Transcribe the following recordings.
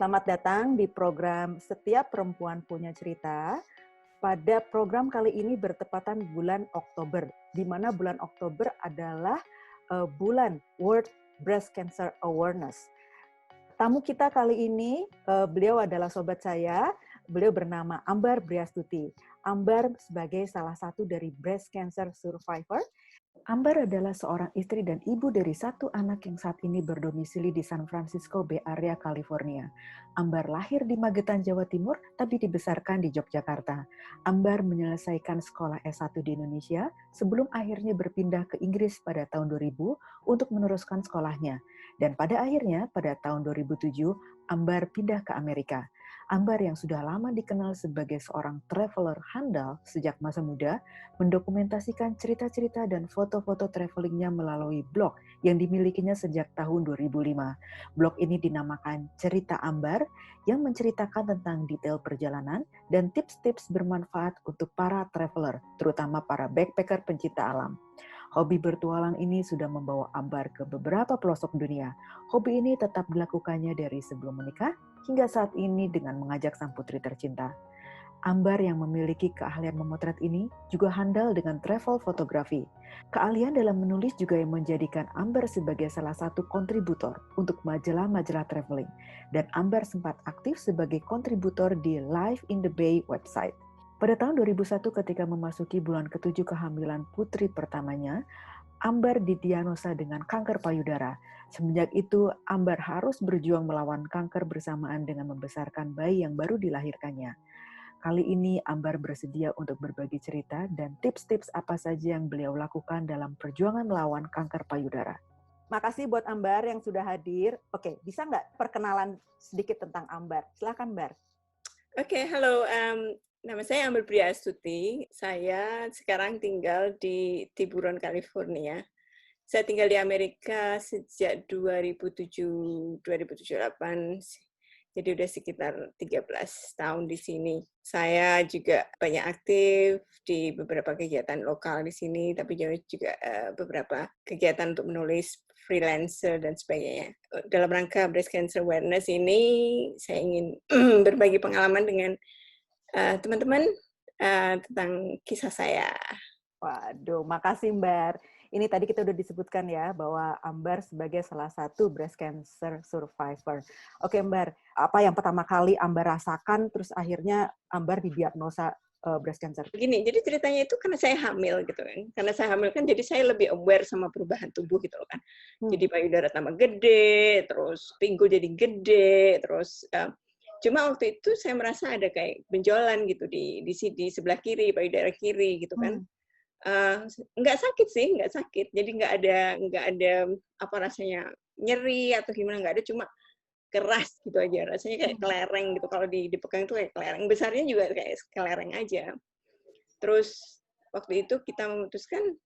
Selamat datang di program Setiap Perempuan Punya Cerita. Pada program kali ini bertepatan bulan Oktober, di mana bulan Oktober adalah bulan World Breast Cancer Awareness. Tamu kita kali ini, beliau adalah sobat saya, beliau bernama Ambar Briastuti. Ambar sebagai salah satu dari breast cancer survivor. Ambar adalah seorang istri dan ibu dari satu anak yang saat ini berdomisili di San Francisco Bay Area, California. Ambar lahir di Magetan, Jawa Timur, tapi dibesarkan di Yogyakarta. Ambar menyelesaikan sekolah S1 di Indonesia sebelum akhirnya berpindah ke Inggris pada tahun 2000 untuk meneruskan sekolahnya. Dan pada akhirnya, pada tahun 2007, Ambar pindah ke Amerika. Ambar yang sudah lama dikenal sebagai seorang traveler handal sejak masa muda, mendokumentasikan cerita-cerita dan foto-foto travelingnya melalui blog yang dimilikinya sejak tahun 2005. Blog ini dinamakan Cerita Ambar yang menceritakan tentang detail perjalanan dan tips-tips bermanfaat untuk para traveler, terutama para backpacker pencinta alam. Hobi bertualang ini sudah membawa Ambar ke beberapa pelosok dunia. Hobi ini tetap dilakukannya dari sebelum menikah hingga saat ini dengan mengajak sang putri tercinta. Ambar yang memiliki keahlian memotret ini juga handal dengan travel fotografi. Keahlian dalam menulis juga yang menjadikan Ambar sebagai salah satu kontributor untuk majalah-majalah traveling. Dan Ambar sempat aktif sebagai kontributor di Live in the Bay website. Pada tahun 2001 ketika memasuki bulan ke-7 kehamilan putri pertamanya, Ambar didiagnosa dengan kanker payudara. Semenjak itu, Ambar harus berjuang melawan kanker bersamaan dengan membesarkan bayi yang baru dilahirkannya. Kali ini Ambar bersedia untuk berbagi cerita dan tips-tips apa saja yang beliau lakukan dalam perjuangan melawan kanker payudara. Makasih buat Ambar yang sudah hadir. Oke, bisa nggak perkenalan sedikit tentang Ambar? Silakan, Ambar. Oke, halo. Nama saya Ambar Briastuti. Saya sekarang tinggal di Tiburon, California. Saya tinggal di Amerika sejak 2007-2008. Jadi udah sekitar 13 tahun di sini. Saya juga banyak aktif di beberapa kegiatan lokal di sini, tapi juga beberapa kegiatan untuk menulis freelancer dan sebagainya. Dalam rangka Breast Cancer Awareness ini, saya ingin berbagi pengalaman dengan teman-teman tentang kisah saya. Waduh, makasih Ambar. Ini tadi kita udah disebutkan ya bahwa Ambar sebagai salah satu breast cancer survivor. Oke Ambar, apa yang pertama kali Ambar rasakan terus akhirnya Ambar didiagnosa breast cancer? Begini, jadi ceritanya itu karena saya hamil gitu kan. Karena saya hamil kan jadi saya lebih aware sama perubahan tubuh gitu kan. Jadi payudara tambah gede, terus pinggul jadi gede, terus cuma waktu itu saya merasa ada kayak benjolan gitu di sebelah kiri, payudara kiri gitu kan. Nggak sakit sih, nggak sakit. Jadi nggak ada apa rasanya nyeri atau gimana, nggak ada, cuma keras gitu aja. Rasanya kayak kelereng gitu. Kalau dipegang itu kayak kelereng. Besarnya juga kayak kelereng aja. Terus waktu itu kita memutuskan,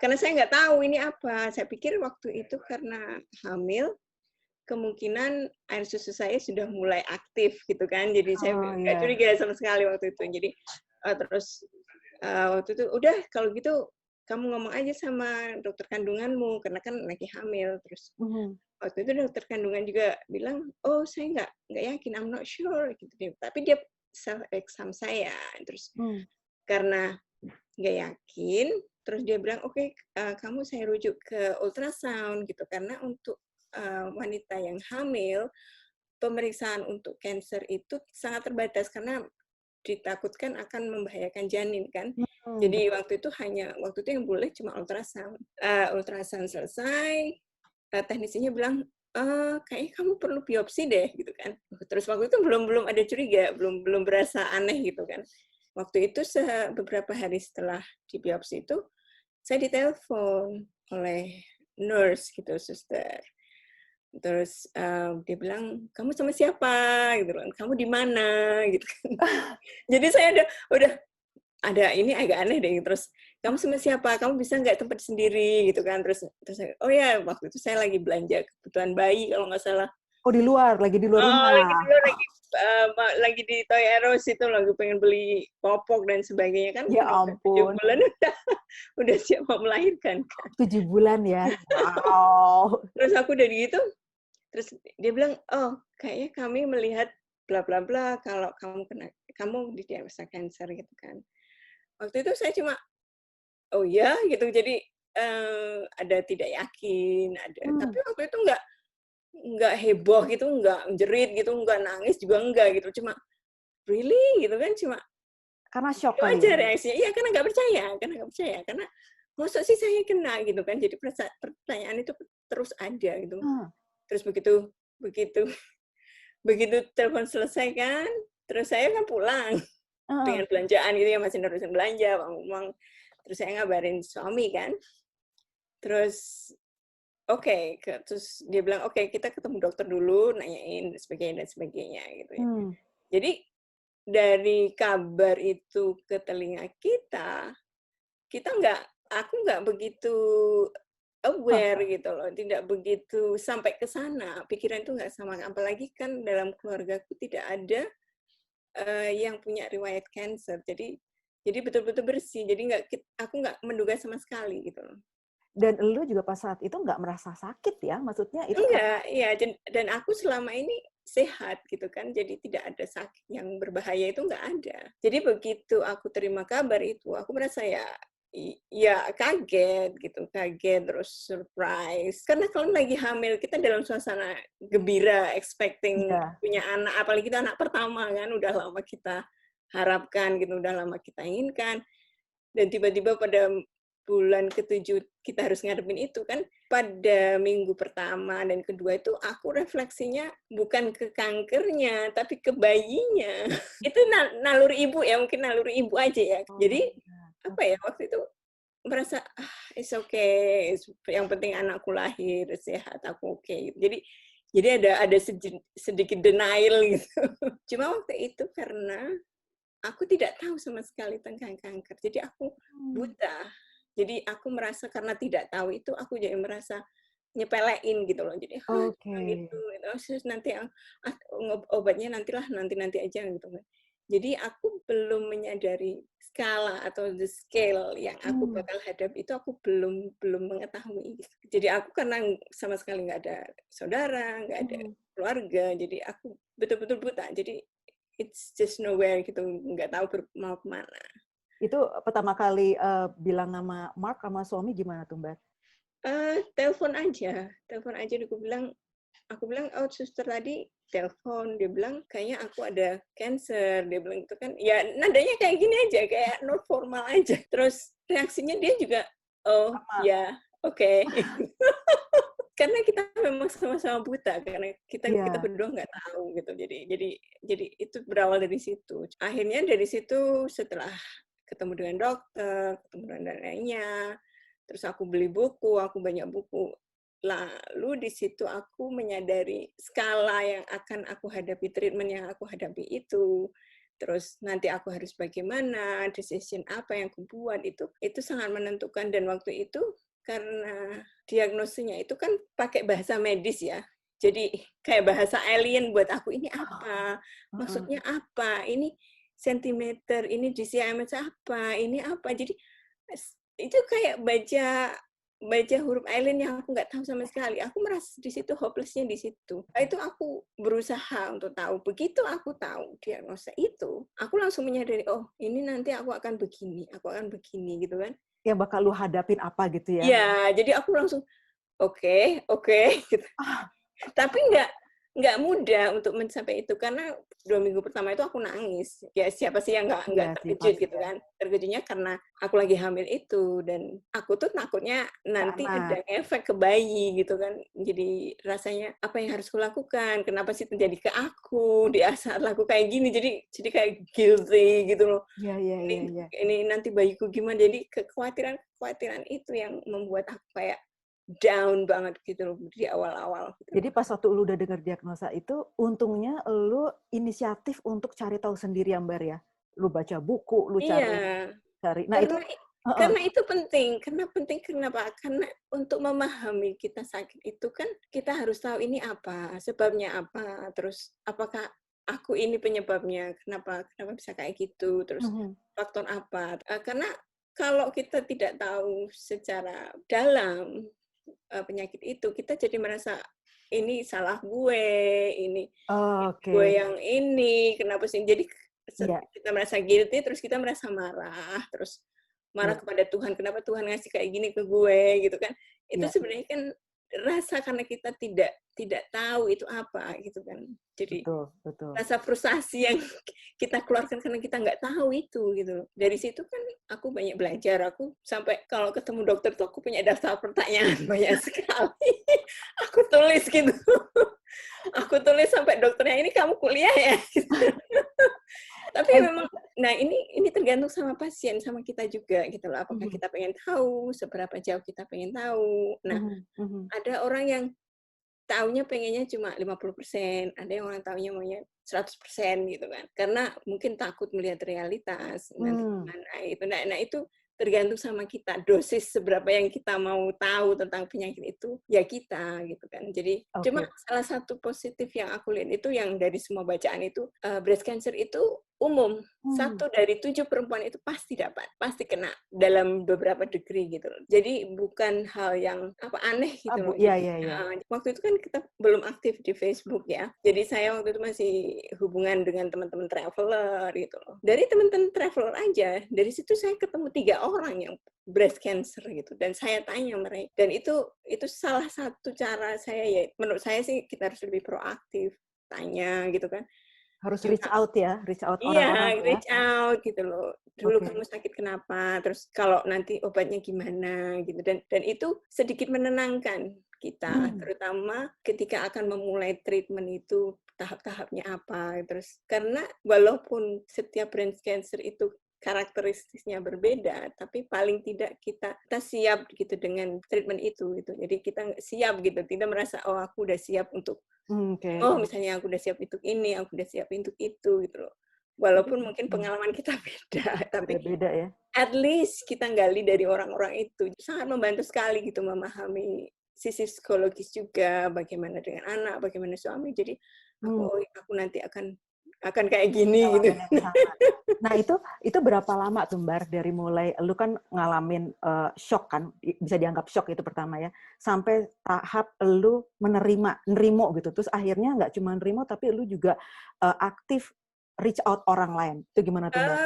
karena saya nggak tahu ini apa. Saya pikir waktu itu karena hamil, kemungkinan air susu saya sudah mulai aktif gitu kan. Jadi saya nggak curiga sama sekali waktu itu. Jadi terus waktu itu udah kalau gitu kamu ngomong aja sama dokter kandunganmu karena kan lagi hamil. Terus waktu itu dokter kandungan juga bilang, oh saya nggak yakin, I'm not sure gitu. Tapi dia self exam saya. Terus karena nggak yakin, terus dia bilang oke, kamu saya rujuk ke ultrasound gitu karena untuk wanita yang hamil pemeriksaan untuk kanker itu sangat terbatas karena ditakutkan akan membahayakan janin kan. Jadi waktu itu yang boleh cuma ultrasound. Ultrasound selesai, teknisinya bilang, kayaknya kamu perlu biopsi deh gitu kan. Terus waktu itu belum ada curiga, belum berasa aneh gitu kan. Waktu itu beberapa hari setelah di biopsi itu saya ditelepon oleh nurse gitu, suster. Terus dia bilang, kamu sama siapa? Gitu kan. Kamu di mana? Gitu kan. Jadi saya udah ada ini agak aneh deh. Terus kamu sama siapa? Kamu bisa nggak tempat sendiri? Gitu kan. Terus oh ya waktu itu saya lagi belanja kebutuhan bayi kalau nggak salah. Oh di luar rumah. Lagi di Toy R Us itu lagi pengen beli popok dan sebagainya kan. Ya ampun. 7 bulan udah siap mau melahirkan kan. 7 bulan ya. Wow. Terus aku udah gitu, Terus dia bilang, "Oh, kayaknya kami melihat bla bla bla kalau kamu didiagnosa kanker," gitu kan. Waktu itu saya cuma, "Oh ya?" gitu. Jadi, ada tidak yakin, ada Mmm, tapi waktu itu nggak heboh gitu, nggak jerit gitu, nggak nangis juga enggak gitu, cuma, "Really?" gitu kan, cuma karena syok gitu kali aja ya? reaksinya. Iya, karena nggak percaya, karena masa sih saya kena gitu kan, jadi pertanyaan itu terus ada gitu. Heeh, Terus begitu begitu begitu telepon selesai kan, terus saya kan pulang heeh. dengan belanjaan gitu ya, masih nerusin belanja, uang-uang. Terus saya ngabarin suami kan, terus terus dia bilang, "Oke, kita ketemu dokter dulu, nanyain dan sebagainya," gitu ya. Mmm, Jadi dari kabar itu ke telinga kita, kita nggak aku nggak begitu aware gitu loh, tidak begitu sampai ke sana, pikiran itu nggak sama. Apalagi kan dalam keluargaku tidak ada, yang punya riwayat cancer. Jadi betul-betul bersih, jadi aku nggak menduga sama sekali gitu loh. dan elu juga pas saat itu nggak merasa sakit ya? Maksudnya itu karena Enggak, iya, dan aku selama ini sehat gitu kan, jadi tidak ada sakit yang berbahaya itu nggak ada. Jadi begitu aku terima kabar itu, aku merasa ya kaget gitu, kaget terus surprise. Karena kalau lagi hamil, kita dalam suasana gembira, expecting iya. punya anak, apalagi kita anak pertama kan, udah lama kita harapkan gitu, udah lama kita inginkan. Dan tiba-tiba pada bulan ke-7 kita harus ngadepin itu kan, pada minggu pertama dan kedua itu aku refleksinya bukan ke kankernya, tapi ke bayinya. Itu naluri ibu ya, mungkin naluri ibu aja ya. Oh, Jadi, iya. apa ya, waktu itu merasa, "Ah, it's okay, yang penting anakku lahir sehat, aku oke." Gitu. Jadi ada sedikit denial gitu. Cuma waktu itu karena aku tidak tahu sama sekali tentang kanker, jadi aku Mmm, buta. Jadi aku merasa karena tidak tahu itu, aku jadi merasa nyepelein gitu loh. Jadi, "Hah, oke. cuma gitu, oh, sus nanti, obatnya nantilah, nanti aja," gitu kan. Jadi aku belum menyadari skala atau the scale yang aku Mmm, bakal hadapi itu aku belum belum mengetahui gitu. Jadi aku karena sama sekali nggak ada saudara, nggak ada mhm. keluarga, jadi aku betul-betul buta. Jadi it's just nowhere gitu, nggak tahu mau kemana. Itu pertama kali, bilang sama Mark sama suami gimana tuh, Mbak? Telepon aja aku bilang, "Oh, suster tadi telepon," dia bilang, "Kayaknya aku ada cancer," dia bilang gitu kan. Ya nadanya kayak gini aja, kayak not formal aja. Terus reaksinya dia juga, "Oh, Sama. ya, oke." Karena kita memang sama-sama buta, karena kita Iya. berdua nggak tahu gitu. Jadi itu berawal dari situ. Akhirnya dari situ setelah ketemu dengan dokter, ketemu dengan lainnya, terus aku beli buku, aku banyak buku. Lalu di situ aku menyadari skala yang akan aku hadapi, treatment yang aku hadapi itu. Terus nanti aku harus bagaimana, decision apa yang aku buat itu sangat menentukan dan waktu itu karena diagnosenya itu kan pakai bahasa medis ya. Jadi kayak bahasa alien buat aku, ini apa? Heeh. Maksudnya apa? Ini sentimeter, ini DCIMS apa? Ini apa? Jadi itu kayak baca baca huruf alien yang aku nggak tahu sama sekali. Aku merasa di situ hopeless-nya di situ. Itu aku berusaha untuk tahu. Begitu aku tahu diagnosa itu, aku langsung menyadari, oh ini nanti aku akan begini gitu kan. Yang bakal lu hadapin apa gitu ya? Ya, jadi aku langsung, "Oke oke," gitu. Ah, Tapi nggak mudah untuk mencapai itu, karena 2 minggu pertama itu aku nangis. Ya siapa sih yang iya nggak sih terkejut pasti gitu ya, kan. Terkejutnya karena aku lagi hamil itu, dan aku tuh takutnya ke nanti anak. ada efek ke bayi gitu kan. Jadi rasanya, apa yang harus kulakukan? Kenapa sih terjadi ke aku di saat aku kayak gini? Jadi kayak guilty gitu loh. Iya iya Ini iya iya. ini nanti bayiku gimana? Jadi kekhawatiran itu yang membuat aku kayak down banget gitu loh di awal-awal gitu. Jadi pas waktu lu udah dengar diagnosa itu, untungnya lu inisiatif untuk cari tahu sendiri ya, Mbak, ya? Lu baca buku, lu Iya, cari cari nah itu karena heeh, karena itu penting. Penting kenapa? Karena untuk memahami kita sakit itu kan kita harus tahu ini apa, sebabnya apa, terus apakah aku ini penyebabnya, kenapa bisa kayak gitu, terus mhm, faktor apa. Karena kalau kita tidak tahu secara dalam penyakit itu, kita jadi merasa ini salah gue, ini gue Oke. yang ini, kenapa sih? Jadi Iya, kita merasa guilty, terus kita merasa marah, terus marah iya, kepada Tuhan, kenapa Tuhan ngasih kayak gini ke gue, gitu kan. Itu iya, sebenarnya kan rasa karena kita tidak tidak tahu itu apa, gitu kan. Jadi betul, betul. rasa frustasi yang kita keluarkan karena kita nggak tahu itu gitu loh. Dari situ kan aku banyak belajar. Aku sampai kalau ketemu dokter tuh aku punya daftar pertanyaan banyak sekali. Aku tulis gitu. Aku tulis sampai dokternya, ini kamu kuliah ya? Tapi Eh, memang, nah ini tergantung sama pasien, sama kita juga gitu loh. Apakah mhm, kita pengen tahu, seberapa jauh kita pengen tahu. Nah, mhm, mhm, ada orang yang taunya pengennya cuma 50%, ada yang orang taunya maunya 100% gitu kan. Karena mungkin takut melihat realitas, nanti mmm, gimana itu. Nah itu tergantung sama kita, dosis seberapa yang kita mau tahu tentang penyakit itu, ya kita gitu kan. Jadi cuma oke, salah satu positif yang aku lihat itu yang dari semua bacaan itu, breast cancer itu umum. mmm, 1 dari 7 perempuan itu pasti dapat, pasti kena dalam beberapa degree gitu loh. Jadi bukan hal yang apa aneh gitu loh. iya, Jadi iya, iya, waktu itu kan kita belum aktif di Facebook ya. Jadi saya waktu itu masih hubungan dengan teman-teman traveler gitu loh. Dari teman-teman traveler aja, dari situ saya ketemu 3 orang yang breast cancer gitu. Dan saya tanya mereka. Dan itu salah satu cara saya ya. Menurut saya sih kita harus lebih proaktif, tanya gitu kan. harus reach Juga out ya, reach out orang-orang iya, ya, reach out gitu loh. Dulu oke, kamu sakit kenapa? Terus kalau nanti obatnya gimana gitu. Dan itu sedikit menenangkan kita, mmm, terutama ketika akan memulai treatment itu tahap-tahapnya apa. Terus karena walaupun setiap breast cancer itu karakteristiknya berbeda, tapi paling tidak kita siap gitu dengan treatment itu gitu. Jadi kita siap gitu, tidak merasa oh aku udah siap untuk oke, oh, iya, misalnya aku udah siap untuk ini, aku udah siap untuk itu, gitu loh. itu Walaupun mungkin mhm, pengalaman kita beda, tapi beda-beda ya, at least kita gali dari orang-orang itu. Sangat membantu sekali gitu memahami sisi psikologis juga, bagaimana dengan anak, bagaimana suami. Jadi aku, mmm. oh aku nanti akan kayak gini gitu. Ngalamin yang sama. Nah itu berapa lama tuh Mbak, dari mulai lu kan ngalamin, syok kan, bisa dianggap syok itu pertama ya, sampai tahap lu nerimo gitu, terus akhirnya nggak cuma nerimo tapi lu juga, aktif reach out orang lain, itu gimana tuh Mbak?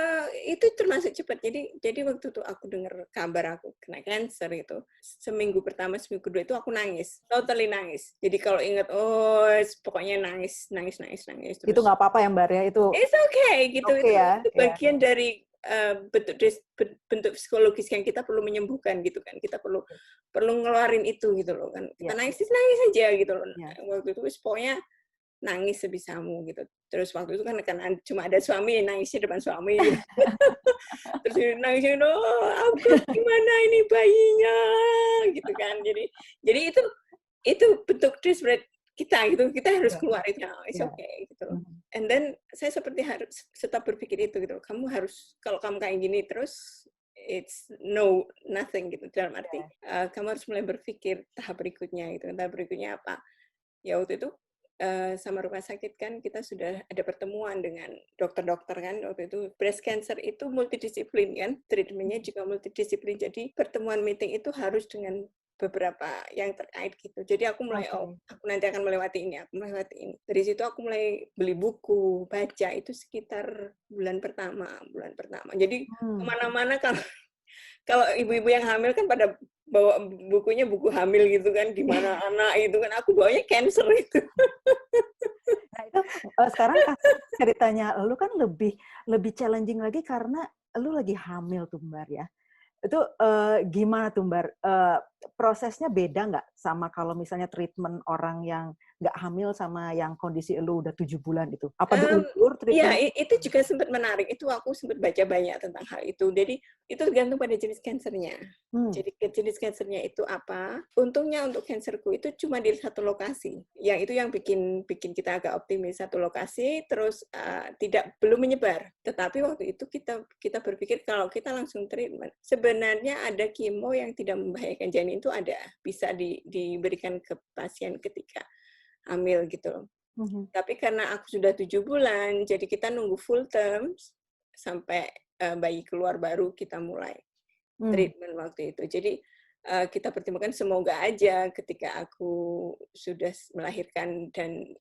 Itu termasuk cepat. Jadi waktu tuh aku dengar kabar aku kena cancer itu, seminggu pertama, seminggu kedua itu aku nangis, totally nangis. Jadi kalau ingat, oh pokoknya nangis, nangis, nangis, nangis Itu terus. nggak apa-apa ya Mbak ya, itu It's okay gitu. oke Itu ya? itu Ya. bagian dari bentuk psikologis yang kita perlu menyembuhkan gitu kan. Kita perlu perlu ngeluarin itu gitu loh kan. Kita Iya, nangis, nangis aja gitu loh. iya. Waktu itu pokoknya nangis sebisamu gitu. Terus waktu itu kan karena cuma ada suami, nangisnya depan suami gitu. Terus dia nangisnya, "Oh, aku gimana ini bayinya?" Gitu kan. Jadi itu bentuk desperate kita gitu. Kita harus Iya, keluar itu, it's iya. okay gitu loh. Mhm, And then saya seperti harus tetap berpikir itu gitu. Kamu harus kalau kamu kayak gini terus it's no nothing gitu. Dalam arti iya. kamu harus mulai berpikir tahap berikutnya gitu. Tahap berikutnya apa? Ya waktu itu sama rumah sakit kan kita sudah ada pertemuan dengan dokter-dokter kan waktu itu breast cancer itu multidisiplin kan treatmentnya juga multidisiplin jadi pertemuan meeting itu harus dengan beberapa yang terkait gitu jadi aku mulai oh Oke. aku nanti akan melewati ini aku melewati ini dari situ aku mulai beli buku baca itu sekitar bulan pertama jadi Mmm. kemana-mana kalau kalau ibu-ibu yang hamil kan pada bawa bukunya buku hamil gitu kan, gimana anak itu kan, aku bawanya cancer itu. Nah itu, sekarang kasus ceritanya lu kan lebih lebih challenging lagi karena lu lagi hamil tuh Mbak ya. Itu, gimana tuh Mbak, prosesnya beda nggak sama kalau misalnya treatment orang yang nggak hamil sama yang kondisi lu udah 7 bulan itu? Apa Mmm, diulur iya, treatment-nya? itu juga sempat menarik, itu aku sempat baca banyak tentang hal itu. Jadi, itu tergantung pada jenis kansernya. Mmm, Jadi jenis kansernya itu apa, untungnya untuk kanserku itu cuma di satu lokasi. Yang itu yang bikin bikin kita agak optimis, satu lokasi, terus, belum menyebar. Tetapi waktu itu kita kita berpikir kalau kita langsung treatment, sebenarnya ada kemo yang tidak membahayakan janin itu ada, bisa diberikan ke pasien ketika hamil gitu loh. mhm, Tapi karena aku sudah 7 bulan, jadi kita nunggu full terms sampai, bayi keluar baru kita mulai mmm, treatment waktu itu. Jadi kita pertimbangkan semoga aja ketika aku sudah melahirkan dan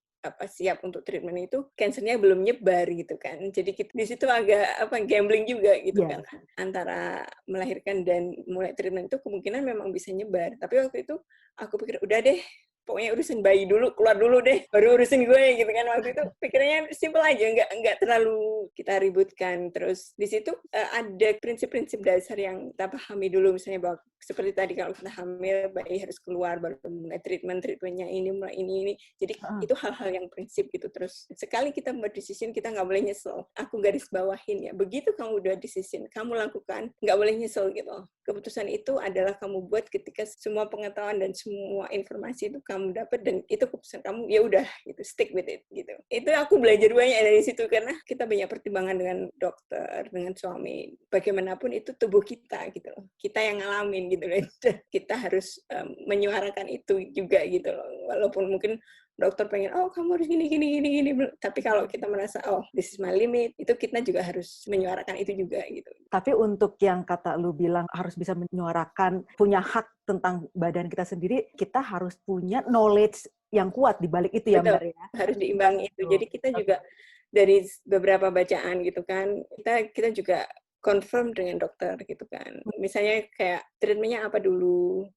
siap untuk treatment itu, kansernya belum nyebar gitu kan. Jadi di situ agak gambling juga gitu kan. Antara melahirkan dan mulai treatment itu kemungkinan memang bisa nyebar. Tapi waktu itu aku pikir udah deh, pokoknya urusin bayi dulu, keluar dulu deh, baru urusin gue gitu kan. Waktu itu pikirnya simple aja, nggak terlalu kita ributkan. Terus di situ ada prinsip-prinsip dasar yang kita pahami dulu, misalnya bahwa seperti tadi kalau kita hamil, bayi harus keluar, baru mulai treatmentnya ini, mulai ini. Jadi itu hal-hal yang prinsip gitu. Terus sekali kita buat decision, kita nggak boleh nyesel. Aku garis bawahin ya, begitu kamu udah decision, kamu lakukan, nggak boleh nyesel gitu. Keputusan itu adalah kamu buat ketika semua pengetahuan dan semua informasi itu kamu dapat, dan itu keputusan kamu, ya udah gitu, stick with it gitu. Itu aku belajar banyak dari situ, karena kita banyak pertimbangan dengan dokter, dengan suami, bagaimanapun itu tubuh kita gitu loh, kita yang ngalamin gitu loh. Kita harus menyuarakan itu juga gitu loh, walaupun mungkin dokter pengen, oh kamu harus gini, tapi kalau kita merasa, oh this is my limit, itu kita juga harus menyuarakan itu juga gitu. Tapi untuk yang kata lu bilang harus bisa menyuarakan, punya hak tentang badan kita sendiri, kita harus punya knowledge yang kuat di balik itu. Betul, ya Mbak ya. Harus diimbangi itu. Jadi kita juga dari beberapa bacaan gitu kan, kita juga confirm dengan dokter gitu kan. Misalnya kayak treatmentnya apa dulu,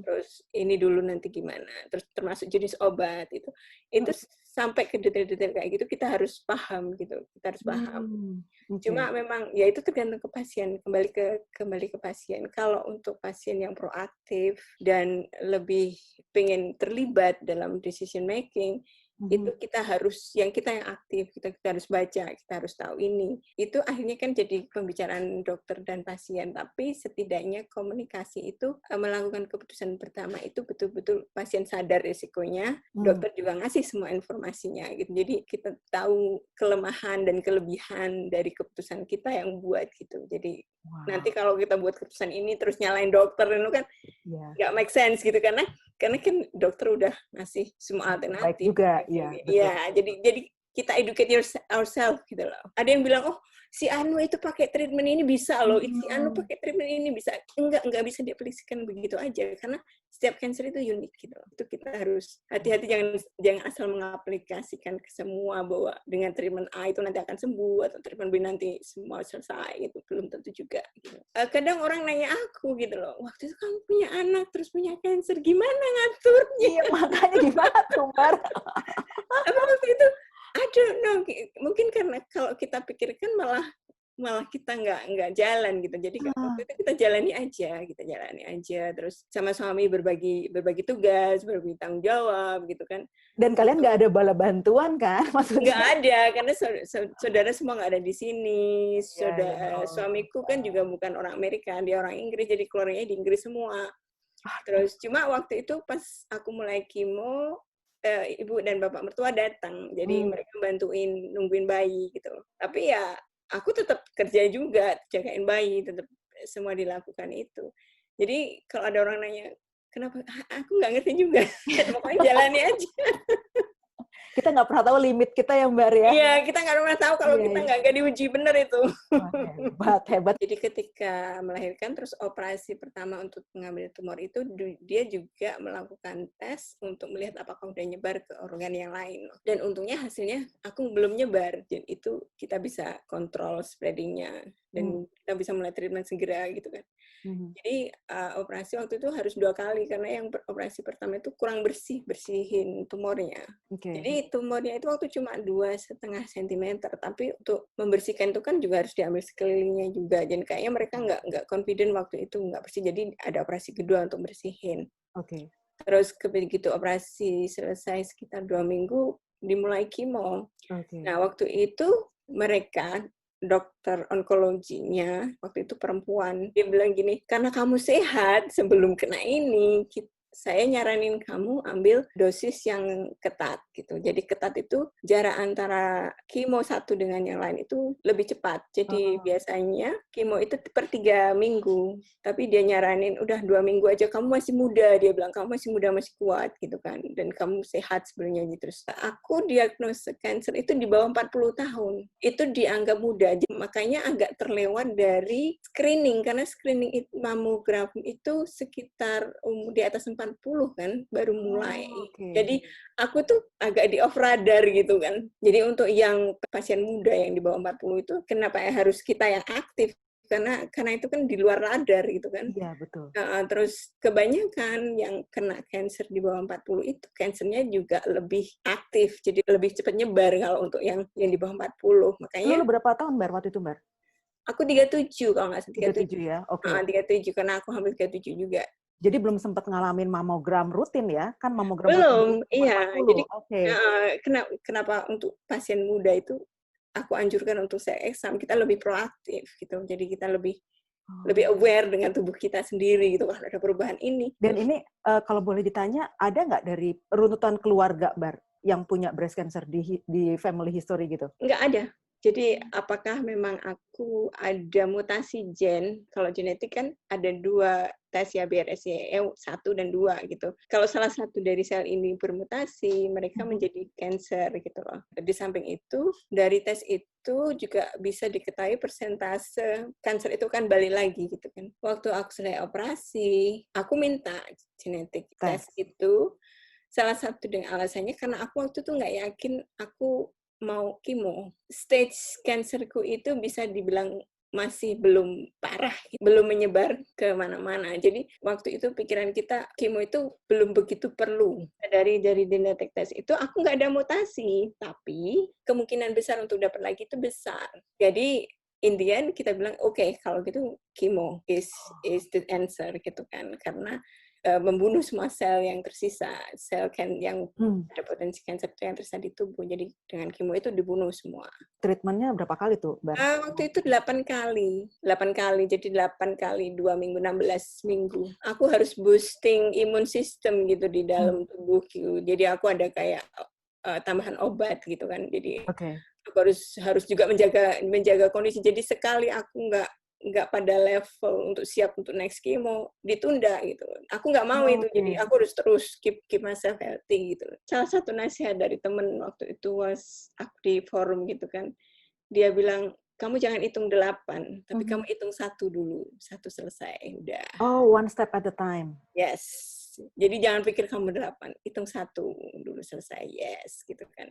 terus ini dulu nanti gimana, terus termasuk jenis obat itu sampai ke detail-detail kayak gitu kita harus paham gitu, kita harus paham. Cuma memang ya itu tergantung ke pasien, kembali ke pasien. Kalau untuk pasien yang proaktif dan lebih pengen terlibat dalam decision making, itu kita yang aktif, kita harus baca, kita harus tahu ini. Itu akhirnya kan jadi pembicaraan dokter dan pasien, tapi setidaknya komunikasi itu melakukan keputusan pertama itu betul-betul pasien sadar risikonya, dokter juga ngasih semua informasinya gitu. Jadi kita tahu kelemahan dan kelebihan dari keputusan kita yang buat gitu. Jadi nanti kalau kita buat keputusan ini terus nyalain dokter itu kan nggak make sense gitu, karena kan dokter udah ngasih semua alternatif. Baik juga, iya. Jadi kita educate ourselves gitu loh. Ada yang bilang, oh si Anu itu pakai treatment ini bisa loh, si Anu pakai treatment ini bisa. Enggak bisa diaplikasikan begitu aja, karena setiap cancer itu unik gitu loh. Itu kita harus hati-hati, jangan asal mengaplikasikan ke semua bahwa dengan treatment A itu nanti akan sembuh, atau treatment B nanti semua selesai gitu. Belum tentu juga gitu. Kadang orang nanya aku gitu loh, waktu itu kamu punya anak terus punya cancer, gimana ngaturnya? Iya, makanya gimana tuh, Mbak? Apa waktu itu, I don't know, mungkin karena kalau kita pikirkan malah kita nggak jalan gitu. Jadi waktu itu kita jalani aja, terus sama suami berbagi tugas, berbagi tanggung jawab gitu kan. Dan kalian nggak ada bala bantuan kan? Maksudnya? Nggak ada, karena saudara semua nggak ada di sini. Suamiku kan juga bukan orang Amerika, dia orang Inggris, jadi keluarganya di Inggris semua. Terus cuma waktu itu pas aku mulai kemo, ibu dan bapak mertua datang, jadi mereka bantuin nungguin bayi gitu. Tapi ya aku tetap kerja juga, jagain bayi, tetap semua dilakukan itu. Jadi kalau ada orang nanya, kenapa? Aku nggak ngerti juga. Pokoknya jalani aja. Kita nggak pernah tahu limit kita ya, Mbak ya. Iya, kita nggak pernah tahu kalau kita nggak diuji bener itu. Hebat. Jadi ketika melahirkan, terus operasi pertama untuk mengambil tumor itu, dia juga melakukan tes untuk melihat apakah udah nyebar ke organ yang lain. Dan untungnya hasilnya aku belum nyebar, dan itu kita bisa kontrol spreading-nya, dan kita bisa mulai treatment segera gitu kan. Jadi operasi waktu itu harus 2 kali, karena yang operasi pertama itu kurang bersihin tumornya. Jadi tumornya itu waktu cuma 2,5 cm, tapi untuk membersihkan itu kan juga harus diambil sekelilingnya juga. Dan kayaknya mereka nggak confident waktu itu nggak bersih, jadi ada operasi kedua untuk bersihin. Terus begitu operasi selesai sekitar 2 minggu, dimulai kemo. Nah waktu itu mereka dokter onkologinya waktu itu perempuan, dia bilang gini, karena kamu sehat sebelum kena ini, saya nyaranin kamu ambil dosis yang ketat gitu. Jadi ketat itu jarak antara kemo satu dengan yang lain itu lebih cepat. Jadi biasanya kemo itu per 3 minggu. Tapi dia nyaranin udah 2 minggu aja, kamu masih muda. Dia bilang kamu masih muda, masih kuat gitu kan. Dan kamu sehat sebenarnya gitu. Terus aku diagnosis cancer itu di bawah 40 tahun. Itu dianggap muda. Makanya agak terlewat dari screening. Karena screening mamogram itu sekitar di atas 40 kan baru mulai. Jadi aku tuh agak di off radar gitu kan. Jadi untuk yang pasien muda yang di bawah 40 itu kenapa harus kita yang aktif? Karena itu kan di luar radar gitu kan. Iya, betul. Terus kebanyakan yang kena cancer di bawah 40 itu cancernya juga lebih aktif. Jadi lebih cepat nyebar kalau untuk yang di bawah 40. Makanya Lu berapa tahun, Bar, waktu itu, Bar? aku 37 kalau nggak salah. 37 ya, oke. 37 karena aku hampir 37 juga. Jadi belum sempat ngalamin mamogram rutin ya? Kan mamogram belum, rutin iya. 40. Jadi Oke. Kenapa untuk pasien muda itu aku anjurkan untuk saya exam, kita lebih proaktif gitu. Jadi kita lebih aware dengan tubuh kita sendiri gitu kalau ada perubahan ini. Dan ini kalau boleh ditanya, ada nggak dari runutan keluarga, Bar, yang punya breast cancer di family history gitu? Nggak ada. Jadi apakah memang aku ada mutasi gen? Kalau genetik kan ada 2 tes ya, BRCA 1 dan 2 gitu. Kalau salah satu dari sel ini bermutasi, mereka menjadi cancer gitu loh. Di samping itu, dari tes itu juga bisa diketahui persentase kanker itu kan balik lagi gitu kan. Waktu aku selesai operasi, aku minta genetik tes itu. Salah satu dengan alasannya karena aku waktu itu nggak yakin aku mau kemo. Stage cancerku itu bisa dibilang masih belum parah, belum menyebar ke mana-mana. Jadi waktu itu pikiran kita kemo itu belum begitu perlu. Dari genetik tes itu aku nggak ada mutasi, tapi kemungkinan besar untuk dapat lagi itu besar. Jadi in the end kita bilang oke, kalau gitu kemo is the answer gitu kan, karena membunuh semua sel yang tersisa, sel yang ada potensi kanker yang tersisa di tubuh. Jadi dengan kemo itu dibunuh semua. Treatmentnya berapa kali tuh, Bar? Waktu itu 8 kali. 8 kali, jadi 8 kali 2 minggu, 16 minggu. Aku harus boosting imun sistem gitu di dalam tubuhku. Jadi aku ada kayak tambahan obat gitu kan. Jadi aku harus juga menjaga kondisi. Jadi sekali aku nggak pada level untuk siap untuk next chemo, ditunda gitu. Aku nggak mau itu, jadi aku harus terus keep myself healthy gitu. Salah satu nasihat dari temen waktu itu aku di forum gitu kan, dia bilang, kamu jangan hitung 8, tapi kamu hitung 1 dulu, 1 selesai, udah. Oh, one step at a time. Yes. Jadi jangan pikir kamu 8, hitung 1 dulu selesai, yes, gitu kan.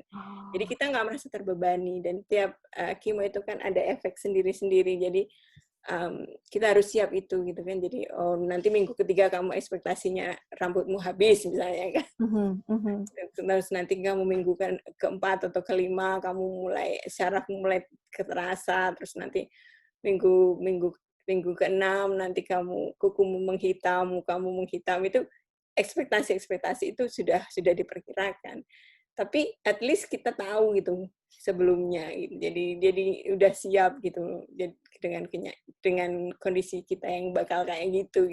Jadi kita nggak merasa terbebani, dan tiap chemo itu kan ada efek sendiri-sendiri, jadi kita harus siap itu gitu kan. Jadi nanti minggu ketiga kamu ekspektasinya rambutmu habis misalnya kan. Terus nanti kamu minggu keempat atau kelima kamu mulai syarafmu mulai terasa, terus nanti minggu keenam nanti kukumu menghitam, mukamu menghitam. Itu ekspektasi itu sudah diperkirakan. Tapi at least kita tahu gitu sebelumnya gitu. Jadi udah siap gitu. Jadi dengan kondisi kita yang bakal kayak gitu.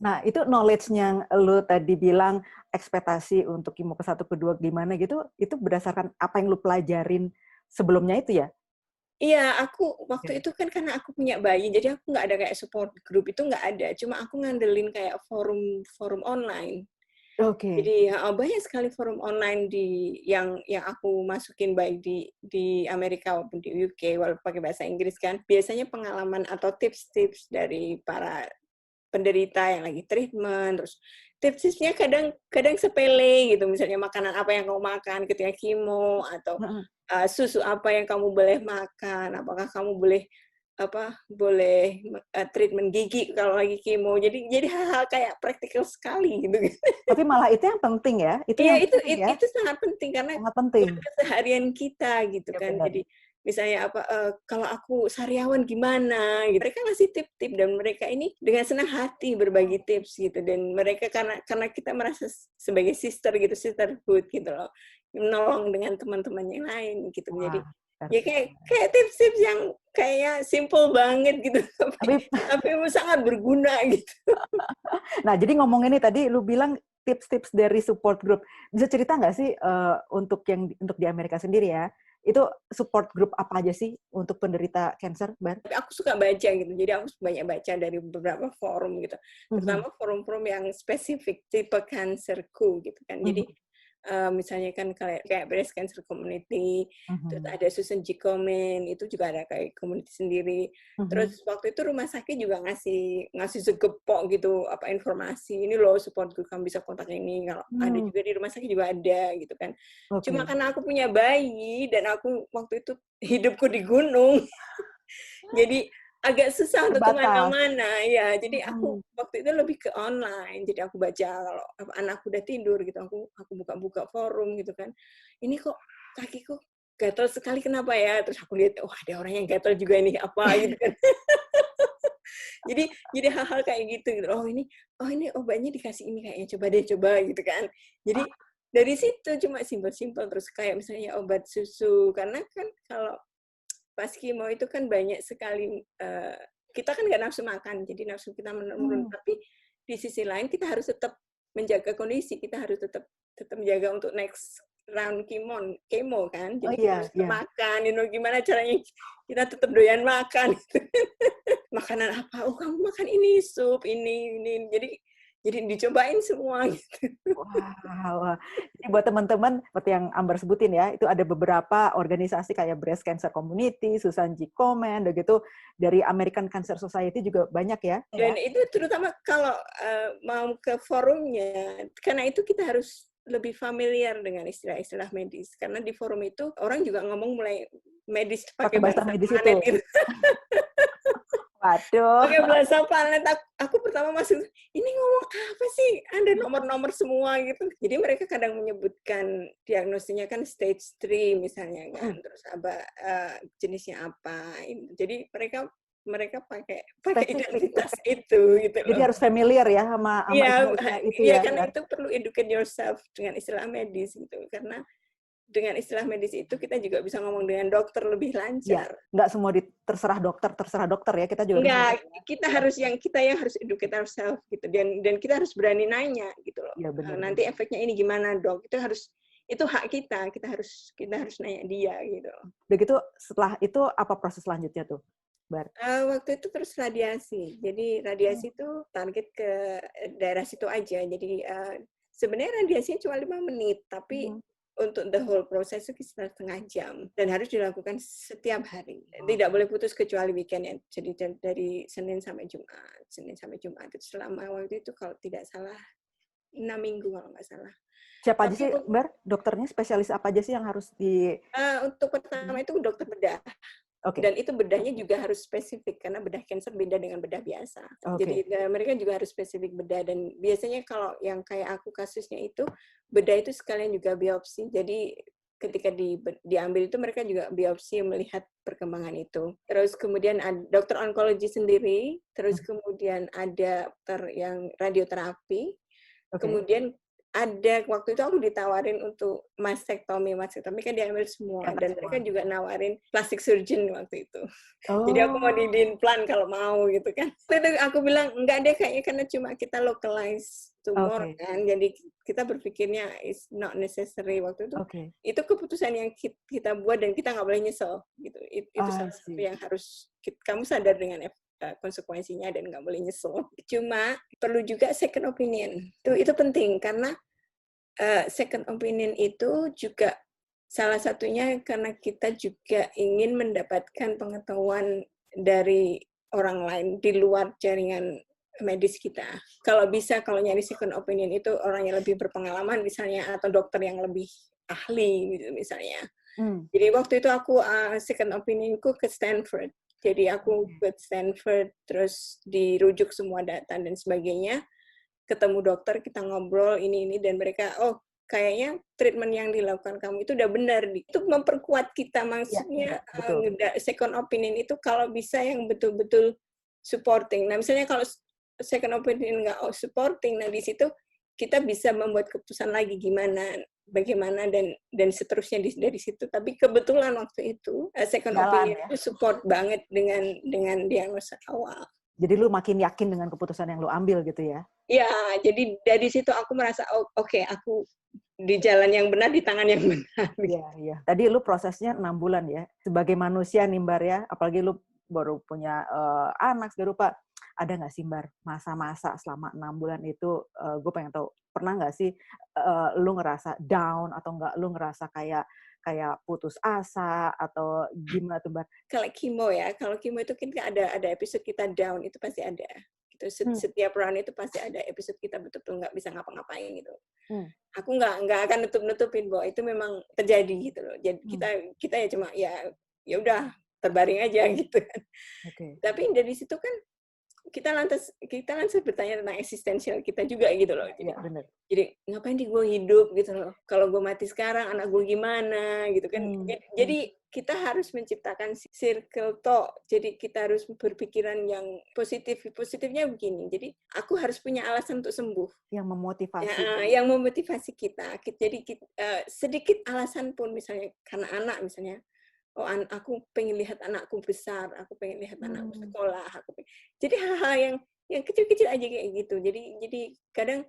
Nah, itu knowledge-nya lu tadi bilang ekspektasi untuk kemo ke-1 ke-2 gimana gitu, itu berdasarkan apa yang lu pelajarin sebelumnya itu ya? Iya, aku waktu itu kan karena aku punya bayi, jadi aku nggak ada kayak support group, itu nggak ada. Cuma aku ngandelin kayak forum online. Jadi banyak sekali forum online yang aku masukin baik di Amerika maupun di UK, walaupun pakai bahasa Inggris kan. Biasanya pengalaman atau tips-tips dari para penderita yang lagi treatment, terus tips-tipsnya kadang sepele gitu, misalnya makanan apa yang kamu makan ketika kemo, atau susu apa yang kamu boleh makan, apakah kamu boleh treatment gigi kalau lagi kemo. Jadi hal-hal kayak praktikal sekali gitu. Tapi malah itu yang penting ya. Itu sangat penting karena sangat penting. Keseharian kita gitu kan. Benar. Jadi misalnya kalau aku sariawan gimana gitu. Mereka ngasih tip-tip, dan mereka ini dengan senang hati berbagi tips gitu, dan mereka karena kita merasa sebagai sisterhood gitu loh, menolong dengan teman-teman yang lain gitu. Jadi ya kayak tips-tips yang kayak simple banget gitu, tapi sangat berguna gitu. Nah, jadi ngomongin ini tadi lu bilang tips-tips dari support group. Bisa cerita nggak sih untuk di Amerika sendiri ya, itu support group apa aja sih untuk penderita cancer, Bar? Tapi aku suka baca gitu, jadi aku banyak baca dari beberapa forum gitu, terutama forum-forum yang spesifik tipe cancerku gitu kan. Jadi misalnya kan kayak breast cancer community, terus ada Susan G. Komen, itu juga ada kayak community sendiri. Terus waktu itu rumah sakit juga ngasih segepok gitu apa informasi, ini loh support group, kamu bisa kontak ini, kalau ada juga di rumah sakit juga ada gitu kan. Cuma karena aku punya bayi dan aku waktu itu hidupku di gunung, jadi agak susah untuk kemana-mana ya. Jadi aku waktu itu lebih ke online. Jadi aku baca kalau anakku udah tidur gitu, aku buka-buka forum gitu kan. Ini kok kakiku gatal sekali, kenapa ya? Terus aku lihat, oh ada orang yang gatal juga ini apa gitu kan. jadi hal-hal kayak gitu. Oh ini obatnya dikasih ini kayaknya, coba gitu kan. Jadi dari situ cuma simpel-simpel, terus kayak misalnya obat susu, karena kan kalau pas kemo itu kan banyak sekali, kita kan nggak nafsu makan, jadi nafsu kita menurun. Tapi di sisi lain kita harus tetap menjaga kondisi, kita harus tetap menjaga untuk next round kemo kan. Jadi kita harus tetap makan, gimana caranya kita tetap doyan makan. Makanan apa? Oh kamu makan ini, sup, ini. Jadi dicobain semua gitu. Wow. Jadi buat teman-teman, seperti yang Ambar sebutin ya, itu ada beberapa organisasi kayak Breast Cancer Community, Susan G. Komen, begitu dari American Cancer Society juga banyak ya. Dan itu terutama kalau mau ke forumnya, karena itu kita harus lebih familiar dengan istilah-istilah medis. Karena di forum itu orang juga ngomong mulai medis pakai bahasa medis planet itu. Waduh. Pakai bahasa planet, aku pertama masuk, ini ngomong apa sih? Ada nomor-nomor semua gitu. Jadi mereka kadang menyebutkan diagnosisnya kan stage 3 misalnya kan, terus jenisnya apa. Jadi mereka pakai identitas itu gitu loh. Jadi harus familiar ya sama istilah itu ya. Iya, karena itu perlu educate yourself dengan istilah medis gitu. Karena dengan istilah medis itu kita juga bisa ngomong dengan dokter lebih lancar. Ya, nggak semua terserah dokter ya, kita juga bisa. Kita yang harus educate ourselves gitu, dan kita harus berani nanya gitu loh. Ya, nanti efeknya ini gimana, Dok? Itu hak kita harus nanya dia gitu. Begitu setelah itu apa proses selanjutnya tuh, Bar? Waktu itu terus radiasi. Jadi radiasi itu target ke daerah situ aja. Jadi sebenarnya radiasinya cuma 5 menit, tapi untuk the whole proses itu sekitar setengah jam, dan harus dilakukan setiap hari. Tidak boleh putus kecuali weekend ya. Jadi dari Senin sampai Jumat itu selama waktu itu kalau tidak salah 6 minggu kalau nggak salah. Siapa aja sih, Bar? Dokternya spesialis apa aja sih yang harus untuk pertama itu dokter bedah. Okay. Dan itu bedahnya juga harus spesifik, karena bedah cancer beda dengan bedah biasa. Okay. Jadi mereka juga harus spesifik bedah, dan biasanya kalau yang kayak aku kasusnya itu, bedah itu sekalian juga biopsi. Jadi ketika diambil itu mereka juga biopsi melihat perkembangan itu. Terus kemudian ada dokter onkologi sendiri, terus kemudian ada dokter yang radioterapi, kemudian ada waktu itu aku ditawarin untuk mastektomi kan diambil semua, dan mereka juga nawarin plastic surgeon waktu itu. Jadi aku mau di-implant kalau mau gitu kan. Terus aku bilang enggak deh, kayaknya karena cuma kita localize tumor kan, jadi kita berpikirnya it's not necessary waktu itu. Itu keputusan yang kita buat dan kita nggak boleh nyesel gitu. Itu salah satu yang harus kamu sadar dengan konsekuensinya dan nggak boleh nyesel. Cuma perlu juga second opinion. Itu penting, karena second opinion itu juga salah satunya karena kita juga ingin mendapatkan pengetahuan dari orang lain di luar jaringan medis kita. Kalau nyari second opinion itu orang yang lebih berpengalaman misalnya, atau dokter yang lebih ahli gitu misalnya. Jadi waktu itu aku second opinionku ke Stanford. Jadi aku ke Stanford, terus dirujuk semua data dan sebagainya, ketemu dokter, kita ngobrol ini, dan mereka, kayaknya treatment yang dilakukan kamu itu udah benar. Itu memperkuat kita, maksudnya second opinion itu kalau bisa yang betul-betul supporting. Nah, misalnya kalau second opinion nggak supporting, nah di situ kita bisa membuat keputusan lagi bagaimana dan seterusnya dari situ. Tapi kebetulan waktu itu second opinion itu support banget dengan diagnosa awal. Jadi lu makin yakin dengan keputusan yang lu ambil gitu ya? Ya, jadi dari situ aku merasa oh, oke, aku di jalan yang benar, di tangan yang benar. Iya, iya. Tadi lu prosesnya 6 bulan ya. Sebagai manusia nih Mbar ya, apalagi lu baru punya anak segala rupa. Ada nggak sih Mbar masa-masa selama 6 bulan itu, gue pengen tahu, pernah nggak sih lu ngerasa down atau nggak lu ngerasa kayak kayak putus asa atau gimana tuh Mbar? Kalau kimo ya, kalau kimo itu kita ada episode kita down itu pasti ada. Gitu. Hmm, Setiap round itu pasti ada episode kita betul-betul nggak bisa ngapa-ngapain gitu. hmm, Aku nggak akan nutup-nutupin bahwa itu memang terjadi gitu loh. Jadi hmm. kita ya cuma ya udah terbaring aja gitu kan. Oke. Tapi dari situ kan kita lantas bertanya tentang eksistensial kita juga gitu loh. Iya, Jadi iya benar. jadi ngapain di gue hidup gitu loh. Kalau gue mati sekarang anak gue gimana gitu kan. Hmm, hmm. Jadi kita harus menciptakan circle talk. Jadi kita harus berpikiran yang positif. Positifnya begini. Jadi aku harus punya alasan untuk sembuh. Yang Ya, memotivasi. yang memotivasi kita. Jadi sedikit alasan pun misalnya karena anak misalnya. Oh, aku pengen lihat anakku besar, aku pengen lihat anakku Hmm. sekolah, jadi hal-hal yang kecil-kecil aja kayak gitu. Jadi kadang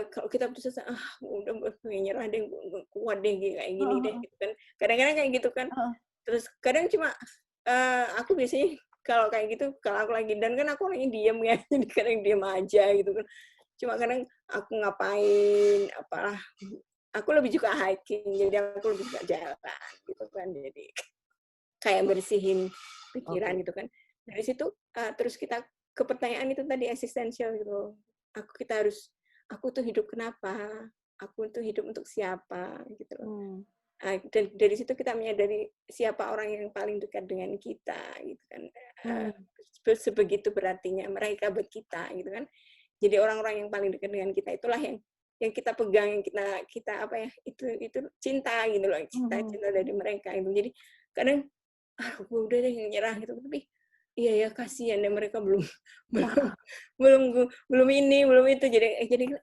kalau kita putus asa, udah pengen nyerah deh, nggak kuat deh kayak gini Heeh, deh, heeh, gitu kan. Kadang-kadang kayak gitu kan. heeh. Terus kadang cuma aku biasanya kalau kayak gitu, kalau aku lagi down kan aku orangnya diem ya, jadi kadang diem aja gitu kan. Cuma kadang aku ngapain, apalah, aku lebih suka hiking, jadi aku lebih suka jalan gitu kan. Jadi kayak bersihin pikiran Oke. gitu kan. Dari situ terus kita ke pertanyaan itu tadi eksistensial gitu. Aku tuh hidup kenapa? Aku tuh hidup untuk siapa gitu loh. Hmm. Dan dari situ kita menyadari siapa orang yang paling dekat dengan kita gitu kan. Hmm. Sebegitu berartinya mereka buat kita gitu kan. Jadi orang-orang yang paling dekat dengan kita itulah yang kita pegang, yang kita apa ya, itu cinta gitu loh, cinta Mhm. cinta dari mereka itu. Jadi kadang gue udah deh nyerah gitu, tapi iya ya kasihan deh mereka belum belum belum ini belum itu, jadi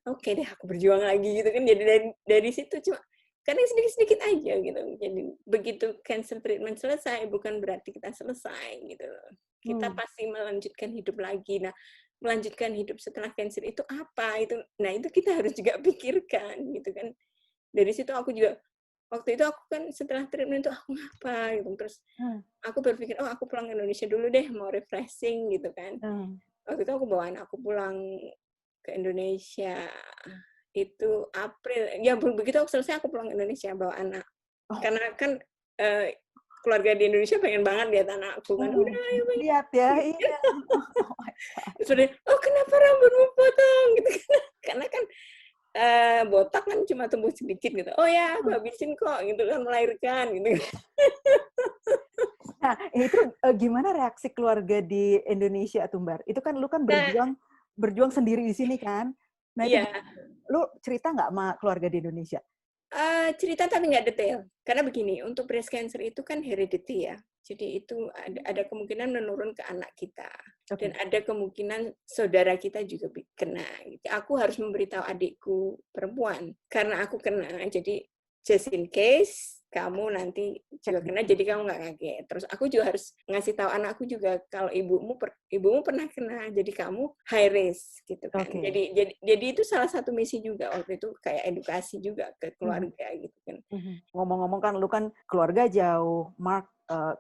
oke deh aku berjuang lagi gitu kan. Jadi dari situ cuma kadang sedikit-sedikit aja gitu. Jadi begitu cancer treatment selesai bukan berarti kita selesai gitu loh. Kita Hmm. pasti melanjutkan hidup lagi. Nah, melanjutkan hidup setelah cancer itu apa? Itu kita harus juga pikirkan gitu kan. Dari situ aku juga waktu itu aku kan setelah treatment itu aku ngapa gitu. Terus Hmm. aku berpikir, oh aku pulang ke Indonesia dulu deh, mau refreshing gitu kan. Hmm. Waktu itu aku bawa anakku pulang ke Indonesia itu April. Ya begitu aku selesai aku pulang ke Indonesia bawa anak. Oh, Karena kan keluarga di Indonesia pengen banget lihat anakku kan. mhm. Udah ayo Bang. Lihat ya, iya. Oh my God. Terus dia, oh kenapa rambutmu potong gitu kan. Karena kan botak kan cuma tumbuh sedikit gitu. Oh ya, aku Mhm. habisin kok gitu kan melahirkan gitu. Nah, itu, gimana reaksi keluarga di Indonesia tuh, Mbar? Itu kan lu kan Nah, berjuang berjuang sendiri di sini kan. Nah itu iya. lu cerita nggak sama keluarga di Indonesia? Cerita tapi nggak detail. Karena begini, untuk breast cancer itu kan heredity ya. Jadi itu ada kemungkinan menurun ke anak kita. Dan Oke. ada kemungkinan saudara kita juga kena. Gitu. Aku harus memberitahu adikku perempuan. Karena aku kena, jadi just in case kamu nanti Cek juga kena, dulu. jadi kamu nggak kaget. Terus aku juga harus ngasih tahu anakku juga kalau ibumu pernah kena, jadi kamu high risk gitu kan. Oke. Jadi itu salah satu misi juga waktu itu kayak edukasi juga ke Mhm, keluarga gitu kan. mhm. Ngomong-ngomong kan lu kan keluarga jauh, Mark,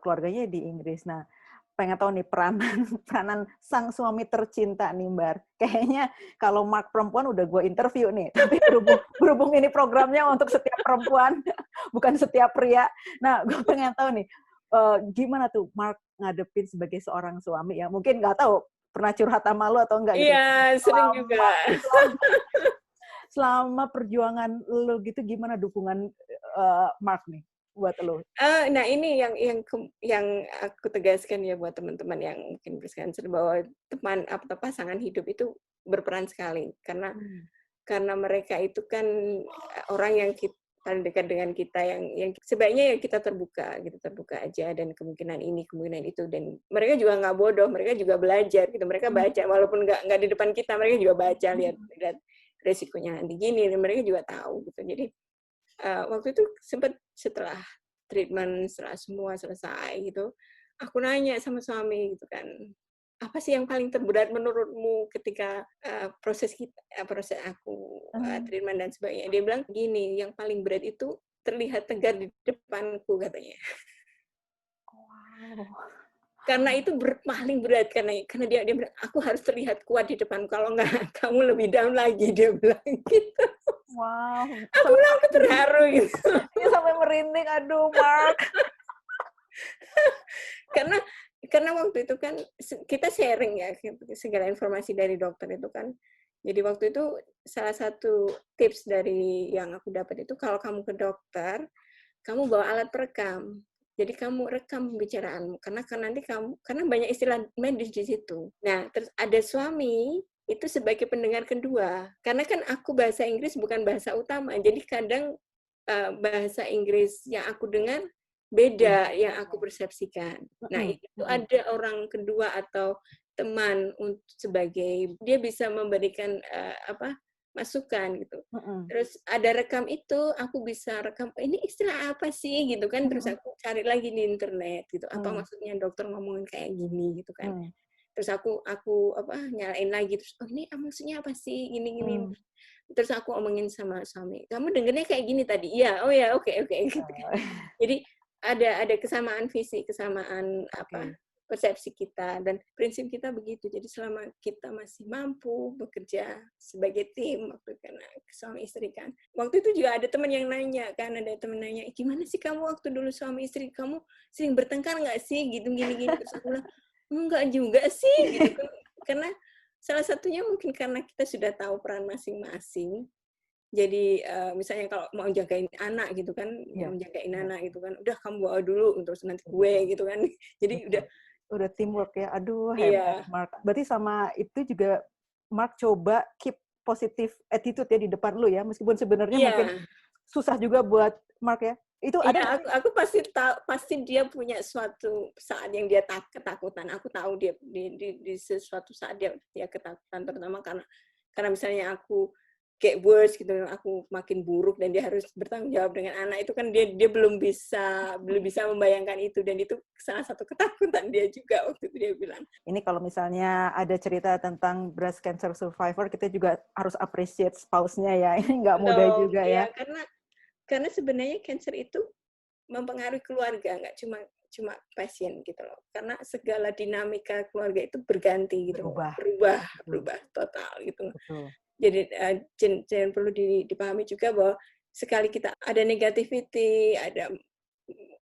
keluarganya di Inggris. Nah, pengen tahu nih peranan peranan sang suami tercinta nih, Mbar. Kayaknya kalau Mark perempuan udah gue interview nih, tapi berhubung berhubung ini programnya untuk setiap perempuan, bukan setiap pria. Nah, gue pengen tahu nih, gimana tuh Mark ngadepin sebagai seorang suami ya? Mungkin nggak tahu pernah curhat sama lu atau enggak gitu. Iya, sering juga. Selama selama selama perjuangan lu gitu, gimana dukungan Mark nih buat lu? Nah ini yang aku tegaskan ya buat teman-teman yang mungkin breast cancer bahwa teman atau pasangan hidup itu berperan sekali Hmm. karena mereka itu kan orang yang paling dekat dengan kita yang sebaiknya ya kita terbuka aja dan kemungkinan ini kemungkinan itu dan mereka juga nggak bodoh, mereka juga belajar gitu, mereka Mhm, baca walaupun nggak di depan kita, mereka juga baca lihat mhm, lihat resikonya nanti gini dan mereka juga tahu gitu. Jadi waktu itu sempat setelah treatment, setelah semua selesai gitu, aku nanya sama suami gitu kan, apa sih yang paling terberat menurutmu ketika proses aku treatment dan sebagainya. Dia bilang gini, yang paling berat itu terlihat tegar di depanku katanya. Wow. Karena itu paling berat karena dia bilang aku harus terlihat kuat di depan, kalau enggak kamu lebih down lagi, dia bilang gitu. Wow. Aku bilang aku terharu gitu. Ini sampai merinding, aduh Mark. karena waktu itu kan kita sharing ya segala informasi dari dokter itu kan. Jadi waktu itu salah satu tips dari yang aku dapat itu, kalau kamu ke dokter, kamu bawa alat perekam. Jadi kamu rekam pembicaraanmu karena karena banyak istilah medis di situ. Nah, terus ada suami itu sebagai pendengar kedua. Karena kan aku bahasa Inggris bukan bahasa utama. Jadi kadang bahasa Inggris yang aku dengar beda yang aku persepsikan. Nah, itu ada orang kedua atau teman untuk sebagai dia bisa memberikan masukan gitu. Terus ada rekam itu, aku bisa rekam ini istilah apa sih gitu kan, terus aku cari lagi di internet gitu, apa maksudnya dokter ngomongin kayak gini gitu kan. Terus aku nyalain lagi, terus oh ini maksudnya apa sih gini. Terus aku omongin sama suami, kamu dengernya kayak gini tadi, iya, oh ya, oke gitu kan. Jadi ada kesamaan visi, kesamaan persepsi kita, dan prinsip kita begitu. Jadi selama kita masih mampu bekerja sebagai tim, waktu karena suami istri kan. Waktu itu juga ada teman yang nanya kan, gimana sih kamu waktu dulu suami istri kamu sering bertengkar nggak sih gitu gini. Terus aku bilang enggak juga sih gitu kan, karena salah satunya mungkin karena kita sudah tahu peran masing-masing. Jadi misalnya kalau mau jagain anak gitu kan, menjagain anak gitu kan, udah kamu bawa dulu terus nanti gue gitu kan. Jadi udah teamwork ya. Aduh, iya. hebat Mark. Berarti sama itu juga Mark coba keep positive attitude ya di depan lu ya, meskipun sebenarnya mungkin susah juga buat Mark ya. Itu ada aku pasti dia punya suatu saat yang dia ketakutan. Aku tahu dia di sesuatu saat dia ketakutan, terutama karena misalnya aku kayak worse gitu, aku makin buruk dan dia harus bertanggung jawab dengan anak itu kan, dia belum bisa membayangkan itu, dan itu salah satu ketakutan dia juga waktu itu dia bilang. Ini kalau misalnya ada cerita tentang breast cancer survivor, kita juga harus appreciate spouse-nya ya. Ini nggak mudah juga ya. Karena sebenarnya cancer itu mempengaruhi keluarga, nggak cuma pasien gitu loh. Karena segala dinamika keluarga itu berganti gitu, berubah total gitu. Betul. Jadi jangan perlu dipahami juga bahwa sekali kita ada negativity, ada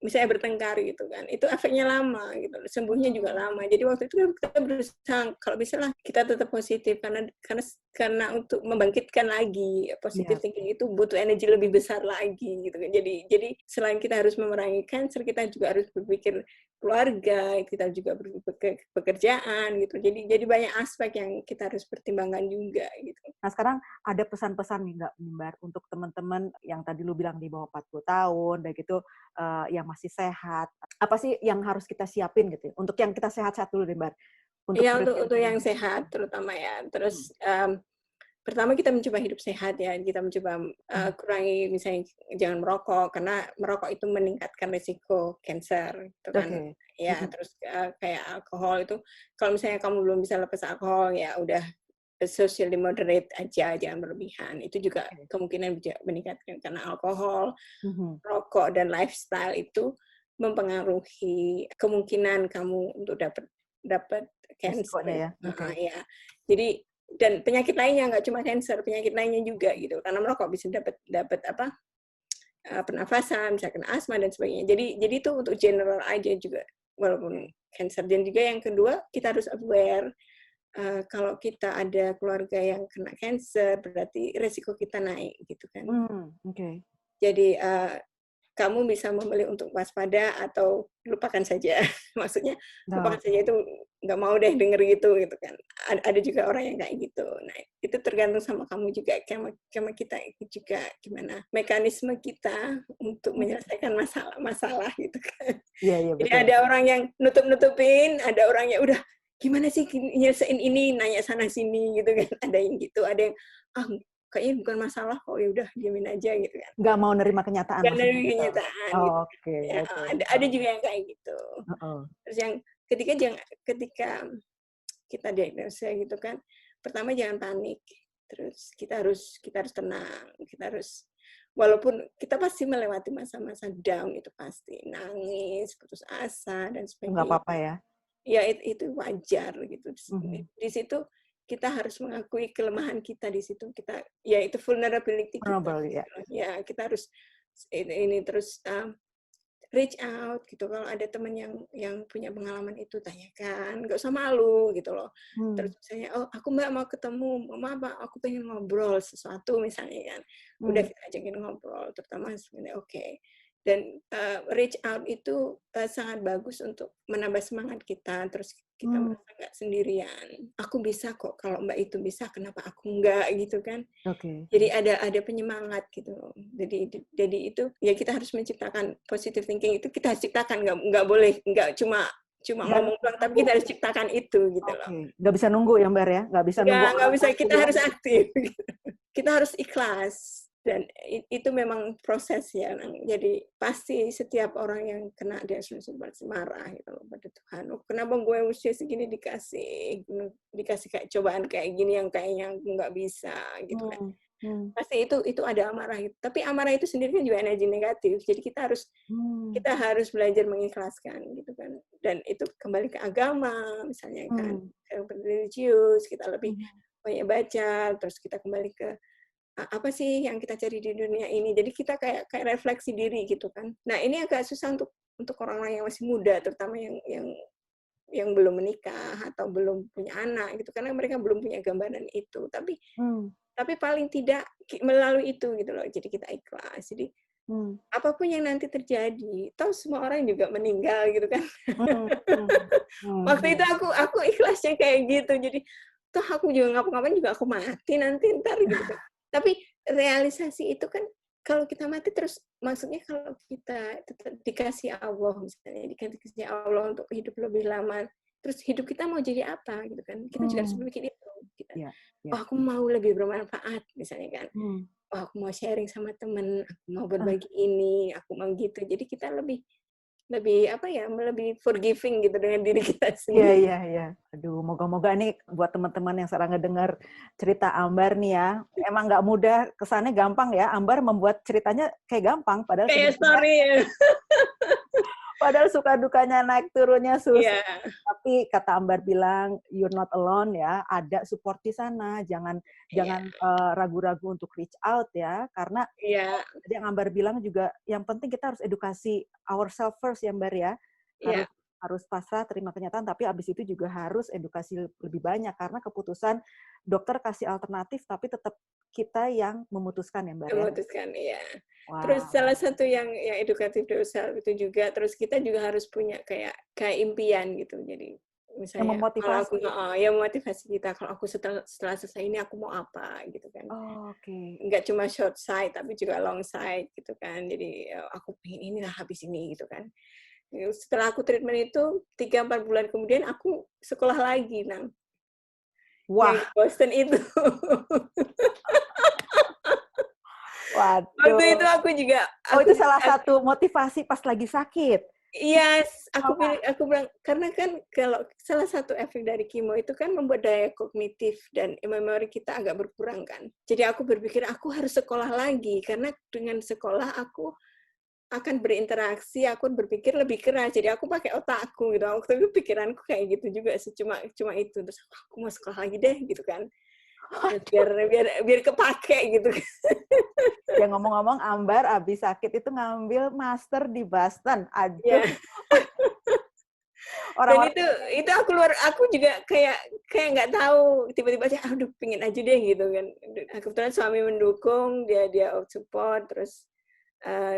misalnya bertengkar gitu kan, itu efeknya lama gitu, sembuhnya juga lama. Jadi waktu itu kita berusaha kalau bisa lah kita tetap positif, karena untuk membangkitkan lagi positif thinking itu butuh energi lebih besar lagi gitu kan. Jadi selain kita harus memerangi cancer, kita juga harus berpikir keluarga, kita juga berpikir pekerjaan gitu. Jadi banyak aspek yang kita harus pertimbangkan juga gitu. Nah sekarang ada pesan-pesan nih nggak Mimbar untuk teman-teman yang tadi lu bilang di bawah 40 tahun dan gitu, yang masih sehat. Apa sih yang harus kita siapin gitu ya? Untuk yang kita sehat-sehat dulu Mimbar. Untuk yang sehat terutama ya. Terus pertama kita mencoba hidup sehat ya, kita mencoba kurangi misalnya jangan merokok, karena merokok itu meningkatkan risiko kanker gitu kan. Ya, terus kayak alkohol itu, kalau misalnya kamu belum bisa lepas alkohol ya udah socially moderate aja, jangan berlebihan. Itu juga kemungkinan bisa meningkatkan, karena alkohol, rokok dan lifestyle itu mempengaruhi kemungkinan kamu untuk dapat cancer ya. Ya. Jadi dan penyakit lainnya, nggak cuma cancer, penyakit lainnya juga gitu, karena merokok bisa dapat pernafasan, misalkan asma dan sebagainya. Jadi itu untuk general aja juga, walaupun cancer. Dan juga yang kedua, kita harus aware kalau kita ada keluarga yang kena cancer, berarti resiko kita naik gitu kan. Jadi kamu bisa memilih untuk waspada atau lupakan saja. Maksudnya lupakan saja itu nggak mau deh denger gitu kan. Ada juga orang yang kayak gitu. Nah itu tergantung sama kamu juga, sama kita juga gimana mekanisme kita untuk menyelesaikan masalah gitu kan. Jadi ada orang yang nutup-nutupin, ada orang yang udah gimana sih nyelesain ini, nanya sana sini gitu kan. Ada yang gitu, ada yang kayaknya bukan masalah kok, ya udah diamin aja gitu kan. Nggak mau nerima kenyataan. Nggak nerima kenyataan. Gitu. Ada juga yang kayak gitu. Terus yang ketika kita diagnosa gitu kan, pertama jangan panik. Terus kita harus tenang, kita harus walaupun kita pasti melewati masa-masa down itu pasti, nangis, putus asa dan Nggak sebagainya. apa-apa ya. Ya itu wajar gitu. Mhm. Di situ kita harus mengakui kelemahan kita di situ. Kita ya itu vulnerability kita Vulnerable ya. gitu loh. Ya kita harus ini terus reach out gitu. Kalau ada teman yang punya pengalaman itu tanyakan, nggak usah malu gitu loh. Hmm. Terus misalnya, oh aku Mbak mau ketemu, mau apa? Aku pengen ngobrol sesuatu misalnya kan. Udah Hmm. kita ajakin ngobrol, terutama sebenarnya oke. Dan reach out itu sangat bagus untuk menambah semangat kita. Terus kita Hmm. merasa nggak sendirian. Aku bisa kok. Kalau Mbak itu bisa, kenapa aku nggak gitu kan? Oke. Jadi ada penyemangat gitu loh. Jadi itu ya kita harus menciptakan positive thinking itu kita harus ciptakan nggak boleh nggak cuma Nggak ngomong bisa doang tapi nunggu. kita harus ciptakan itu gitu loh. Oke. Nggak bisa nunggu ya Mbak ya. Nggak bisa nunggu Nggak orang bisa kasih kita yang. harus aktif. Kita harus ikhlas dan itu memang proses ya. Jadi pasti setiap orang yang kena diagnosis pasti marah gitu loh pada Tuhan. Oh, kenapa gue usia segini dikasih kayak cobaan kayak gini yang kayaknya aku nggak bisa gitu kan. Hmm. Hmm. Pasti itu ada amarah gitu. Tapi amarah itu sendiri kan juga energi negatif. Jadi Hmm. kita harus belajar mengikhlaskan gitu kan. Dan itu kembali ke agama misalnya kan, Hmm. ke religius, kita lebih Hmm. banyak baca, terus kita kembali ke apa sih yang kita cari di dunia ini. Jadi kita kayak refleksi diri gitu kan. Nah, ini agak susah untuk orang-orang yang masih muda, terutama yang belum menikah atau belum punya anak gitu karena mereka belum punya gambaran itu. Hmm. Tapi paling tidak melalui itu gitu loh. Jadi kita ikhlas. Jadi Hmm. apapun yang nanti terjadi, toh semua orang juga meninggal gitu kan. Hmm. Hmm. Hmm. Waktu itu Hmm. aku ikhlasnya kayak gitu. Jadi toh aku juga ngapa-ngapain juga aku mati nanti ntar gitu kan. Tapi realisasi itu kan kalau kita mati terus maksudnya kalau kita tetap dikasih Allah misalnya dikasih Allah untuk hidup lebih lama terus hidup kita mau jadi apa gitu kan kita juga harus Hmm. berpikir itu kita Ya, oh ya. aku mau lebih bermanfaat misalnya kan Hmm. oh aku mau sharing sama temen aku mau Ah, berbagi ini aku mau gitu jadi kita lebih lebih apa ya lebih forgiving gitu dengan diri kita iya, sendiri. iya, iya. Aduh, moga-moga nih buat teman-teman yang sedang ngedengar cerita Ambar nih ya, emang nggak mudah, kesannya gampang ya. Ambar membuat ceritanya kayak gampang, padahal Kayak sebenarnya, story ya. padahal suka dukanya naik turunnya susah. Iya, Tapi kata Ambar bilang, you're not alone ya, ada support di sana. Jangan iya, jangan ragu-ragu untuk reach out ya, karena iya, tadi yang Ambar bilang juga, yang penting kita harus edukasi ourselves first ya Ambar ya. iya, Harus harus pasrah terima kenyataan, tapi abis itu juga harus edukasi lebih banyak karena keputusan dokter kasih alternatif, tapi tetap kita yang memutuskan ya Mbak ya. memutuskan, iya. Terus Wow. salah satu yang edukatif dosa itu juga, terus kita juga harus punya kayak impian gitu. Jadi Yang misalnya kalau aku memotivasi. ya memotivasi kita kalau aku setelah selesai ini aku mau apa gitu kan. Oh, oke. Nggak cuma short sight tapi juga long sight gitu kan. Jadi aku pengen inilah habis ini gitu kan. Setelah aku treatment itu 3-4 bulan kemudian aku sekolah lagi, Nang. Yang di Wah, Boston itu. Waktu itu waduh. aku juga Oh, aku itu salah satu motivasi pas lagi sakit. yes, Wah. aku bilang karena kan kalau salah satu efek dari kemo itu kan membuat daya kognitif dan memori kita agak berkurang kan. Jadi aku berpikir aku harus sekolah lagi karena dengan sekolah aku akan berinteraksi, aku berpikir lebih keras. Jadi aku pakai otakku gitu. Waktu itu pikiranku kayak gitu juga sih, cuma itu. Terus aku mau sekolah lagi deh gitu kan. Waduh. Biar kepake gitu. Ya ngomong-ngomong, Ambar abis sakit itu ngambil master di Boston. Aduh, Ya. Dan orang-orang. itu aku juga kayak nggak tahu tiba-tiba aja aduh pingin aja deh gitu kan. Kebetulan suami mendukung, dia out support terus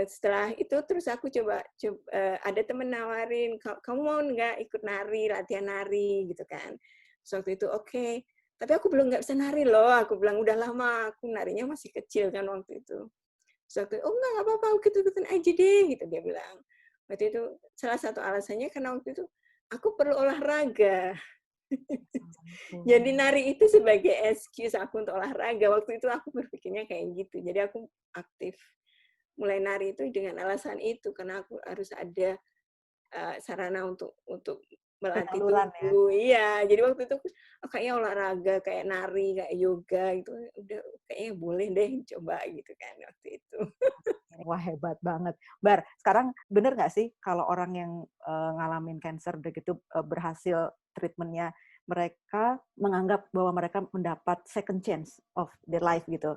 setelah itu terus aku coba ada temen nawarin kamu mau nggak ikut nari latihan nari gitu kan. Terus waktu itu oke. Tapi aku belum nggak bisa nari loh. Aku bilang udah lama aku narinya masih kecil kan waktu itu. Terus waktu itu, oh nggak apa-apa ikut-ikutan aja deh gitu dia bilang. Waktu itu salah satu alasannya karena waktu itu aku perlu olahraga. Jadi nari itu sebagai excuse aku untuk olahraga. Waktu itu aku berpikirnya kayak gitu. Jadi aku aktif mulai nari itu dengan alasan itu karena aku harus ada sarana untuk melatih penyaluran ya. tubuh. Iya, jadi waktu itu kayaknya olahraga kayak nari, kayak yoga gitu, udah kayaknya boleh deh coba gitu kan waktu itu. Wah, hebat banget. Bar, sekarang bener nggak sih kalau orang yang ngalamin cancer begitu berhasil treatmentnya, mereka menganggap bahwa mereka mendapat second chance of their life gitu.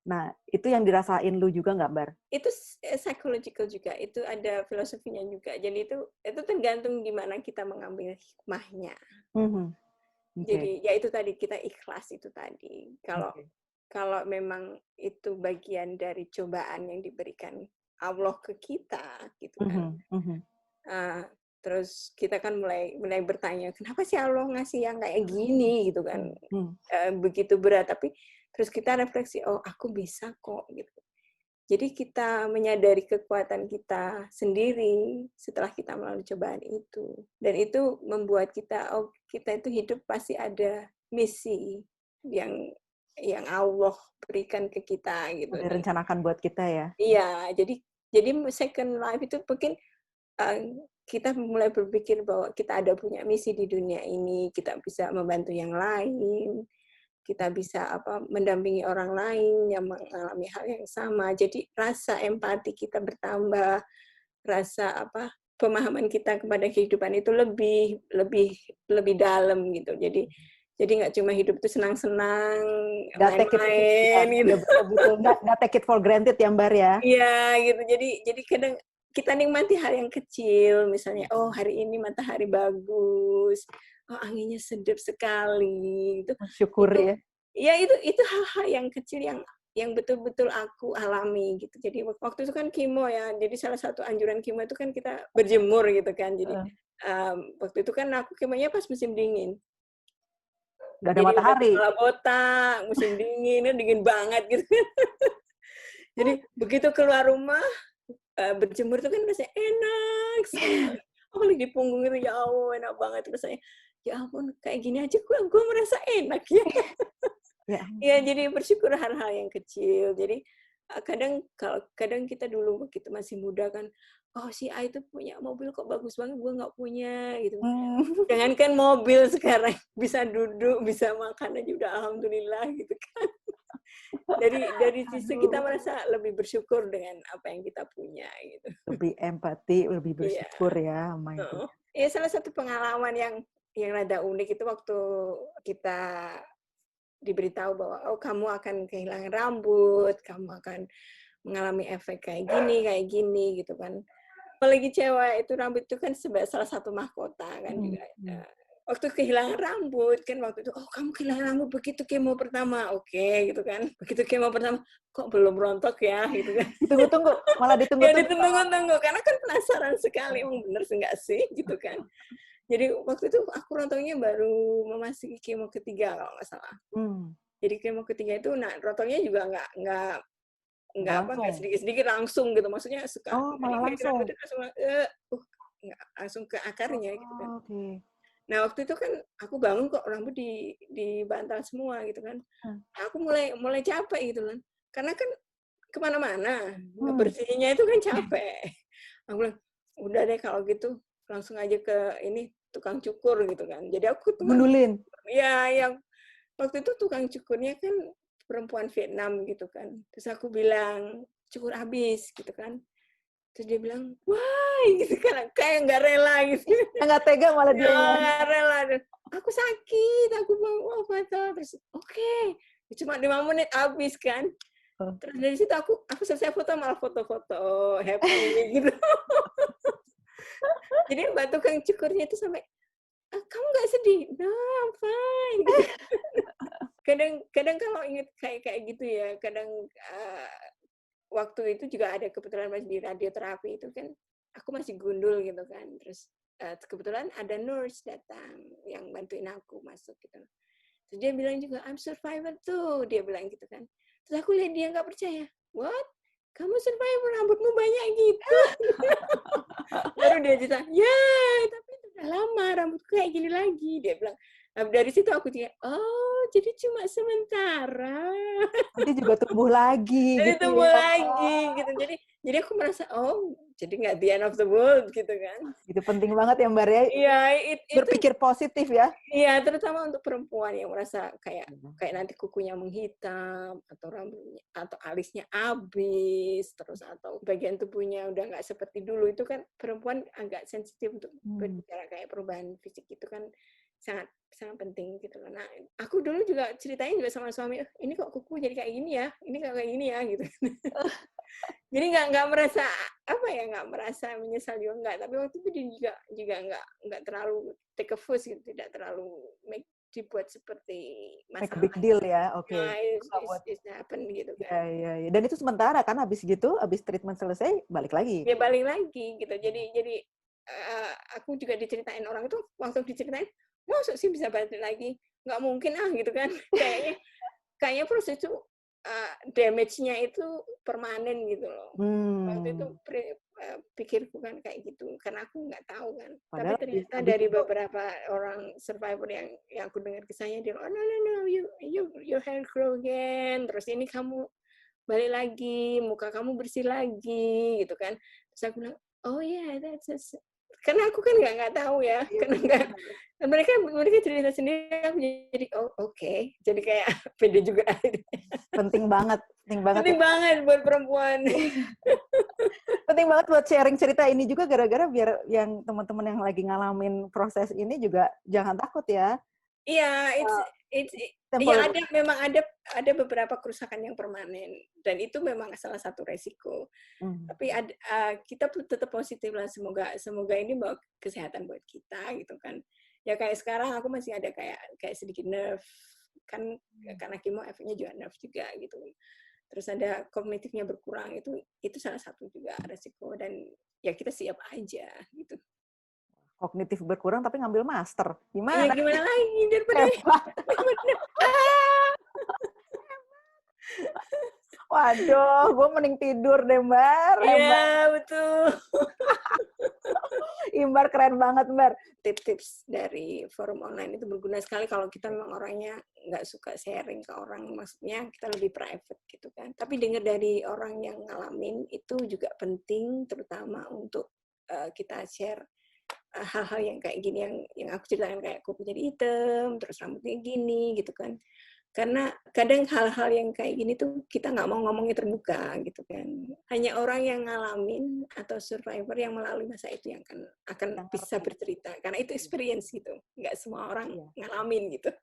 Nah, itu yang dirasain lu juga nggak, Bar? Itu psychological juga, itu ada filosofinya juga. Jadi itu tergantung gimana kita mengambil hikmahnya. Mhm. Oke. Jadi ya itu tadi kita ikhlas itu tadi. Kalau Oke. kalau memang itu bagian dari cobaan yang diberikan Allah ke kita gitu kan. Mhm, mhm, Uh, terus kita kan mulai bertanya, kenapa sih Allah ngasih yang kayak gini gitu kan. mhm. Begitu berat, tapi terus kita refleksi, oh aku bisa kok gitu. Jadi kita menyadari kekuatan kita sendiri setelah kita melalui cobaan itu. Dan itu membuat kita, oh kita itu hidup pasti ada misi yang Allah berikan ke kita gitu. Dan Direncanakan buat kita ya. iya, jadi second life itu mungkin kita mulai berpikir bahwa kita ada punya misi di dunia ini, kita bisa membantu yang lain, kita bisa mendampingi orang lain yang mengalami hal yang sama. Jadi rasa empati kita bertambah, rasa pemahaman kita kepada kehidupan itu lebih dalam gitu. Jadi nggak cuma hidup itu senang-senang, Nggak take it, ya, main-main gitu. ya betul-betul nggak take it for granted ya, Bar ya. Iya gitu. Jadi kadang kita nikmati hal yang kecil, misalnya oh hari ini matahari bagus, oh anginnya sedap sekali. Itu Syukuri ya. ya itu hal-hal yang kecil yang betul-betul aku alami gitu. Jadi waktu itu kan kemo ya. Jadi salah satu anjuran kemo itu kan kita berjemur gitu kan. Jadi waktu itu kan aku kemonya pas musim dingin. Nggak ada Jadi udah matahari. kepala botak, musim dingin banget gitu. Jadi begitu keluar rumah berjemur itu kan rasanya enak sekali. Apalagi di punggung itu ya Allah enak banget rasanya. Ya ampun kayak gini aja gue merasa enak ya. Ya. Ya jadi bersyukur hal-hal yang kecil. Jadi kadang kita dulu begitu masih muda kan, oh si A itu punya mobil kok bagus banget, gue nggak punya gitu. Jangankan mobil sekarang bisa duduk, bisa makan aja udah alhamdulillah gitu kan. Dari sisi kita merasa lebih bersyukur dengan apa yang kita punya gitu. Lebih empati, lebih Iya. bersyukur ya sama yang punya. Ya salah satu pengalaman yang rada unik itu waktu kita diberitahu bahwa oh kamu akan kehilangan rambut, kamu akan mengalami efek kayak gini gitu kan. Apalagi cewek itu rambut itu kan salah satu mahkota kan juga. Waktu kehilangan rambut kan waktu itu oh kamu kehilangan rambut begitu kemo pertama oke gitu kan begitu kemo pertama kok belum rontok ya gitu kan Tunggu-tunggu malah ditunggu-tunggu ya ditunggu-tunggu karena kan penasaran sekali emang bener enggak sih gitu kan jadi waktu itu aku rontoknya baru memasuki kemo ketiga kalau nggak salah jadi kemo ketiga itu nah rontoknya juga nggak sedikit-sedikit langsung gitu maksudnya suka malah langsung langsung ke akarnya gitu kan okay. Nah waktu itu kan aku bangun kok rambut di bantal semua gitu kan. Aku mulai capek gitu kan. Karena kan kemana-mana ngebersihinnya itu kan capek. Aku bilang udah deh kalau gitu langsung aja ke ini tukang cukur gitu kan. Jadi aku gundulin. Ya yang waktu itu tukang cukurnya kan perempuan Vietnam gitu kan. Terus aku bilang cukur habis gitu kan. Terus dia bilang, wah gitu kan, kayak nggak rela gitu. Nggak tega malah dia. Nggak rela. Aku sakit, aku bilang, wah patah. Terus, oke. Cuma 5 menit habis kan. Terus dari situ aku selesai foto, malah foto-foto happy gitu. Jadi mbak tukang cukurnya itu sampai, kamu nggak sedih? No, I'm fine. Gitu. Kadang kalau inget kayak gitu ya, kadang waktu itu juga ada kebetulan masih di radioterapi itu kan aku masih gundul gitu kan terus kebetulan ada nurse datang yang bantuin aku masuk gitu terus dia bilang juga I'm survivor tuh dia bilang gitu kan terus aku lihat dia nggak percaya what kamu survivor rambutmu banyak gitu baru dia cerita ya tapi itu udah lama rambutku kayak gini lagi dia bilang dari situ aku juga oh jadi cuma sementara nanti juga tumbuh lagi jadi gitu tumbuh ya. lagi gitu jadi aku merasa oh jadi nggak the end of the world gitu kan. Itu penting banget ya Mbak ya, Iya, itu berpikir positif ya. iya, terutama untuk perempuan yang merasa kayak Iya. kayak nanti kukunya menghitam atau rambutnya atau alisnya habis, terus atau bagian tubuhnya udah nggak seperti dulu, itu kan perempuan agak sensitif untuk berbicara kayak perubahan fisik itu kan sangat sangat penting gitu loh. Nah, aku dulu juga ceritanya juga sama suami, ini kok kuku jadi kayak gini ya, ini kok kayak gini ya gitu. Jadi nggak merasa apa ya, nggak merasa menyesal juga nggak, tapi waktu itu dia juga nggak terlalu take a fuss gitu, tidak terlalu dibuat seperti Make a masalah. big deal ya, oke. Nah, it's happen gitu kan. Ya, ya, ya. Dan itu sementara kan, habis gitu, habis treatment selesai, balik lagi. Ya balik lagi gitu. Jadi aku juga diceritain orang itu, waktu diceritain, masuk sih bisa balik lagi? Nggak mungkin gitu kan. Kayaknya proses itu damage-nya itu permanen gitu loh. Waktu itu pikirku kan kayak gitu, karena aku nggak tahu kan. Tapi Padahal ternyata habis dari itu, beberapa orang survivor yang aku dengar kisahnya, dia oh no, your hair grow again, terus ini kamu balik lagi, muka kamu bersih lagi gitu kan. Terus aku bilang, oh yeah, karena aku kan nggak tahu ya, karena nggak, mereka cerita sendiri, aku jadi oh oke. Jadi kayak pede juga. penting banget Penting ya. banget buat perempuan. Penting banget buat sharing cerita ini juga, gara-gara biar yang teman-teman yang lagi ngalamin proses ini juga jangan takut ya. Iya, ya Temporary. memang ada beberapa kerusakan yang permanen, dan itu memang salah satu resiko. Tapi kita tetap positif lah, semoga ini bawa kesehatan buat kita gitu kan. Ya kayak sekarang aku masih ada kayak sedikit nerve kan, karena kemo efeknya juga nerve juga gitu. Terus ada kognitifnya berkurang, itu salah satu juga resiko, dan ya kita siap aja gitu. Kognitif berkurang tapi ngambil master. Iya, Gimana? gimana lagi daripada Hebat. Waduh, gue mending tidur deh, Mbak. Hebat. Iya, betul. Imbar keren banget, Mbak. Tips-tips dari forum online itu berguna sekali kalau kita memang orangnya nggak suka sharing ke orang, maksudnya kita lebih private gitu kan. Tapi dengar dari orang yang ngalamin itu juga penting, terutama untuk kita share hal-hal yang kayak gini, yang aku ceritakan, kayak kuku jadi hitam, terus rambutnya gini gitu kan. Karena kadang hal-hal yang kayak gini tuh kita nggak mau ngomongnya terbuka gitu kan. Hanya orang yang ngalamin atau survivor yang melalui masa itu yang akan bisa bercerita. Karena itu experience gitu. Nggak semua orang ngalamin gitu.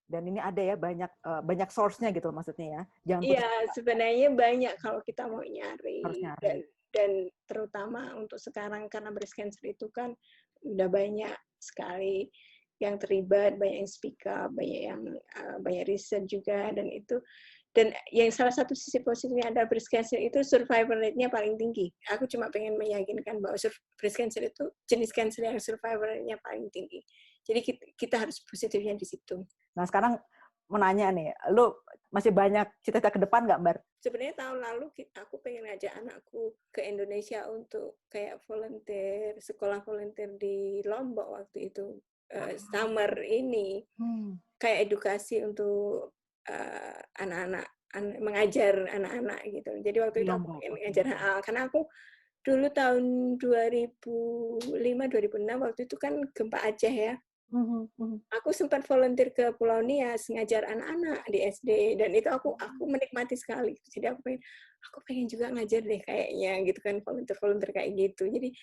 Dan ini ada ya banyak source-nya gitu maksudnya ya. Jangan Iya, sebenarnya banyak kalau kita mau nyari. harus nyari. Dan terutama untuk sekarang karena breast cancer itu kan udah banyak sekali yang terlibat, banyak yang speak up, banyak riset juga, dan yang salah satu sisi positifnya ada breast cancer itu survivor rate-nya paling tinggi. Aku cuma pengen meyakinkan bahwa breast cancer itu jenis cancer yang survivor rate-nya paling tinggi. Jadi kita harus positifnya di situ. Nah sekarang menanya nih, lu masih banyak cita-cita ke depan nggak, Bar? Sebenarnya tahun lalu aku pengen ngajak anakku ke Indonesia untuk kayak volunteer, sekolah volunteer di Lombok waktu itu. Summer ini kayak edukasi untuk anak-anak, mengajar anak-anak gitu. Jadi waktu itu aku mengajar, karena aku dulu tahun 2005-2006 waktu itu kan gempa Aceh ya. Aku sempat volunteer ke Pulau Nias ngajar anak-anak di SD, dan itu aku menikmati sekali. Jadi aku pengen juga ngajar deh kayaknya gitu kan, volunteer kayak gitu. Jadi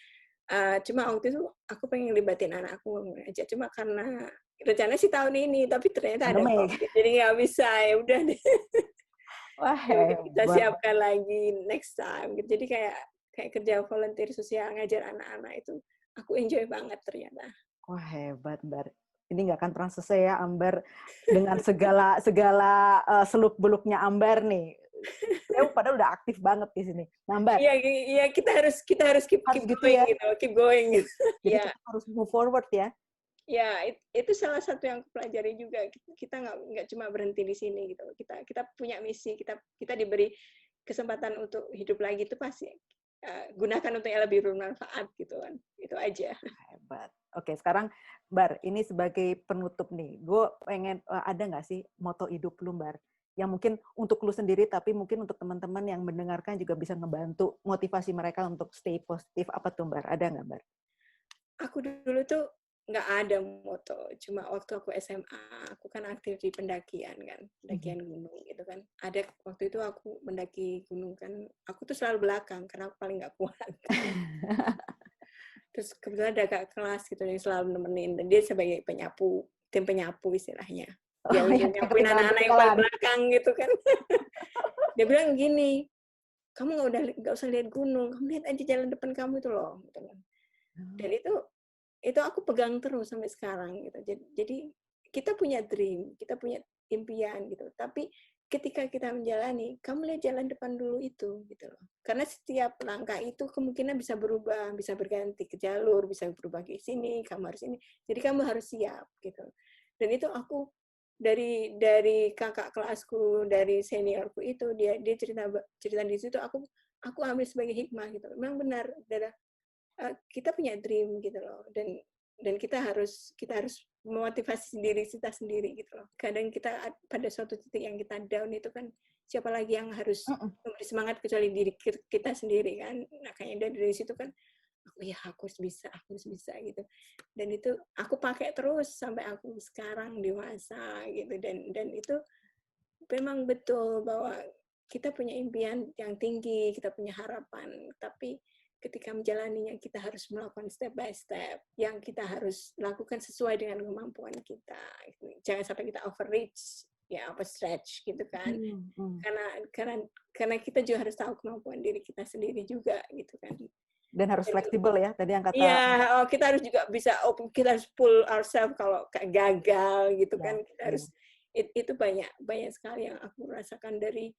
cuma waktu itu aku pengen libatin anakku aja, cuma karena rencana sih tahun ini, tapi ternyata ada COVID, jadi nggak bisa, ya udah deh. Wah, Kita siapkan lagi next time. Jadi kayak kerja volunteer sosial ngajar anak-anak itu aku enjoy banget ternyata. Wah, hebat, Bar. Ini nggak akan pernah selesai ya, Ambar, dengan segala seluk-beluknya Ambar nih. Saya padahal udah aktif banget di sini. Nah, Ambar. Iya, kita harus keep gitu going ya. gitu, keep going gitu. Jadi kita harus move forward ya. Ya, itu salah satu yang aku pelajari juga. Kita nggak cuma berhenti di sini gitu. Kita punya misi, kita diberi kesempatan untuk hidup lagi, itu pasti gunakan untuk yang lebih bermanfaat gitu kan. Itu aja. Hebat. Oke, sekarang Bar, ini sebagai penutup nih. Gue pengen, ada nggak sih moto hidup lu, Bar? yang mungkin untuk lu sendiri, tapi mungkin untuk teman-teman yang mendengarkan juga bisa ngebantu motivasi mereka untuk stay positif. Apa tuh, Bar? Ada nggak, Bar? Aku dulu tuh nggak ada moto, cuma waktu aku SMA, aku kan aktif di pendakian kan, pendakian gunung gitu kan. Ada waktu itu aku mendaki gunung kan, aku tuh selalu belakang karena aku paling nggak kuat. Terus kebetulan ada kakak kelas gitu yang selalu nemenin, dan dia sebagai penyapu, tim penyapu istilahnya. Dia Oh, yang nyapuin ketinggalan anak-anak yang paling ketinggalan. belakang gitu kan. Dia bilang gini, kamu nggak usah lihat gunung, kamu lihat aja jalan depan kamu itu loh. Gitu kan. Dan itu aku pegang terus sampai sekarang gitu. Jadi kita punya dream, kita punya impian gitu. Tapi ketika kita menjalani, kamu lihat jalan depan dulu itu gitu loh. Karena setiap langkah itu kemungkinan bisa berubah, bisa berganti ke jalur, bisa berubah ke sini, kamu harus ini. Jadi kamu harus siap gitu. Dan itu aku dari kakak kelasku, dari seniorku itu dia cerita di situ aku ambil sebagai hikmah gitu. Memang benar, kita punya dream gitu loh, dan kita harus memotivasi diri kita sendiri gitu loh. Kadang kita pada suatu titik yang kita down itu kan siapa lagi yang harus memberi semangat kecuali diri kita sendiri kan. Nah, kayaknya dari situ kan aku harus bisa gitu. Dan itu aku pakai terus sampai aku sekarang dewasa gitu, dan itu memang betul bahwa kita punya impian yang tinggi, kita punya harapan, tapi ketika menjalaninya kita harus melakukan step by step yang kita harus lakukan sesuai dengan kemampuan kita. Jangan sampai kita overreach, ya overstretch gitu kan. Karena kita juga harus tahu kemampuan diri kita sendiri juga gitu kan. Dan harus fleksibel ya, tadi yang kata. Iya, kita harus juga kita harus pull ourselves kalau gagal gitu kan. Kita harus itu banyak sekali yang aku rasakan dari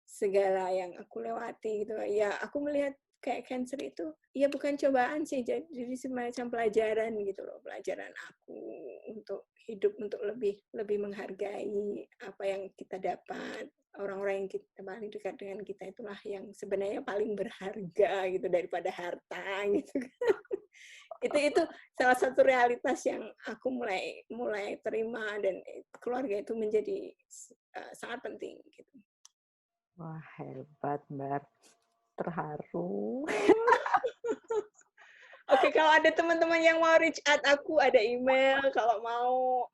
segala yang aku lewati gitu. Ya, aku melihat kayak cancer itu ya bukan cobaan sih, jadi semacam pelajaran gitu loh, pelajaran aku untuk hidup, untuk lebih menghargai apa yang kita dapat. Orang-orang yang kita paling dekat dengan kita itulah yang sebenarnya paling berharga gitu daripada harta gitu. Itu salah satu realitas yang aku mulai terima, dan keluarga itu menjadi sangat penting gitu. Wah, hebat, Mbak. Terharu. Oke, kalau ada teman-teman yang mau reach out aku, ada email kalau mau.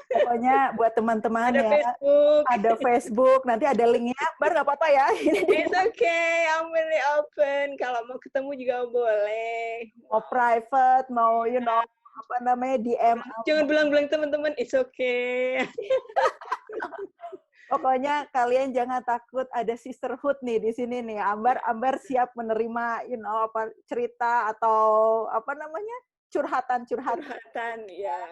Pokoknya buat teman-teman Ada ya, Facebook. ada Facebook, nanti ada linknya, Bar nggak apa-apa ya. It's okay, I'm really open. Kalau mau ketemu juga boleh. Mau private, mau apa namanya DM. Jangan bilang-bilang teman-teman, it's okay. Pokoknya kalian jangan takut, ada sisterhood nih di sini nih. Ambar siap menerima apa cerita atau apa namanya? curhatan. Curhatan, ya.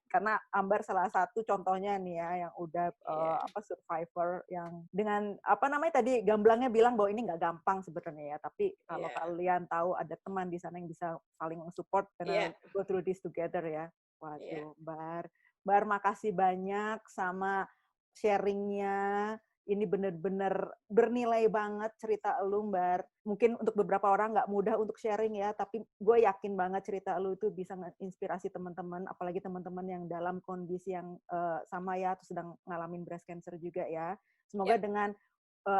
Karena Ambar salah satu contohnya nih ya yang udah survivor yang dengan apa namanya tadi gamblangnya bilang bahwa ini nggak gampang sebenarnya ya, tapi kalau kalian tahu ada teman di sana yang bisa saling support karena go through this together ya. Waduh, Bar makasih banyak sama sharingnya. Ini benar-benar bernilai banget cerita elu, Bar. Mungkin untuk beberapa orang nggak mudah untuk sharing ya, tapi gue yakin banget cerita elu itu bisa menginspirasi teman-teman, apalagi teman-teman yang dalam kondisi yang sama ya, atau sedang ngalamin breast cancer juga ya. Semoga dengan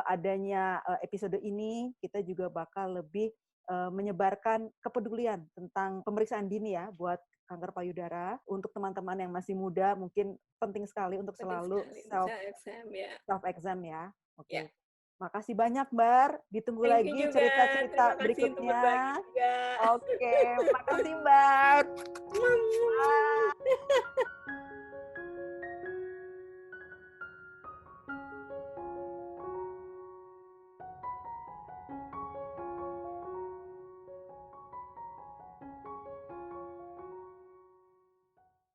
adanya episode ini, kita juga bakal lebih menyebarkan kepedulian tentang pemeriksaan dini ya, buat kanker payudara. Untuk teman-teman yang masih muda, mungkin penting sekali untuk selalu self-exam ya. Oke. Makasih banyak, Bar. Ditunggu lagi cerita-cerita berikutnya. Oke, makasih, Bar.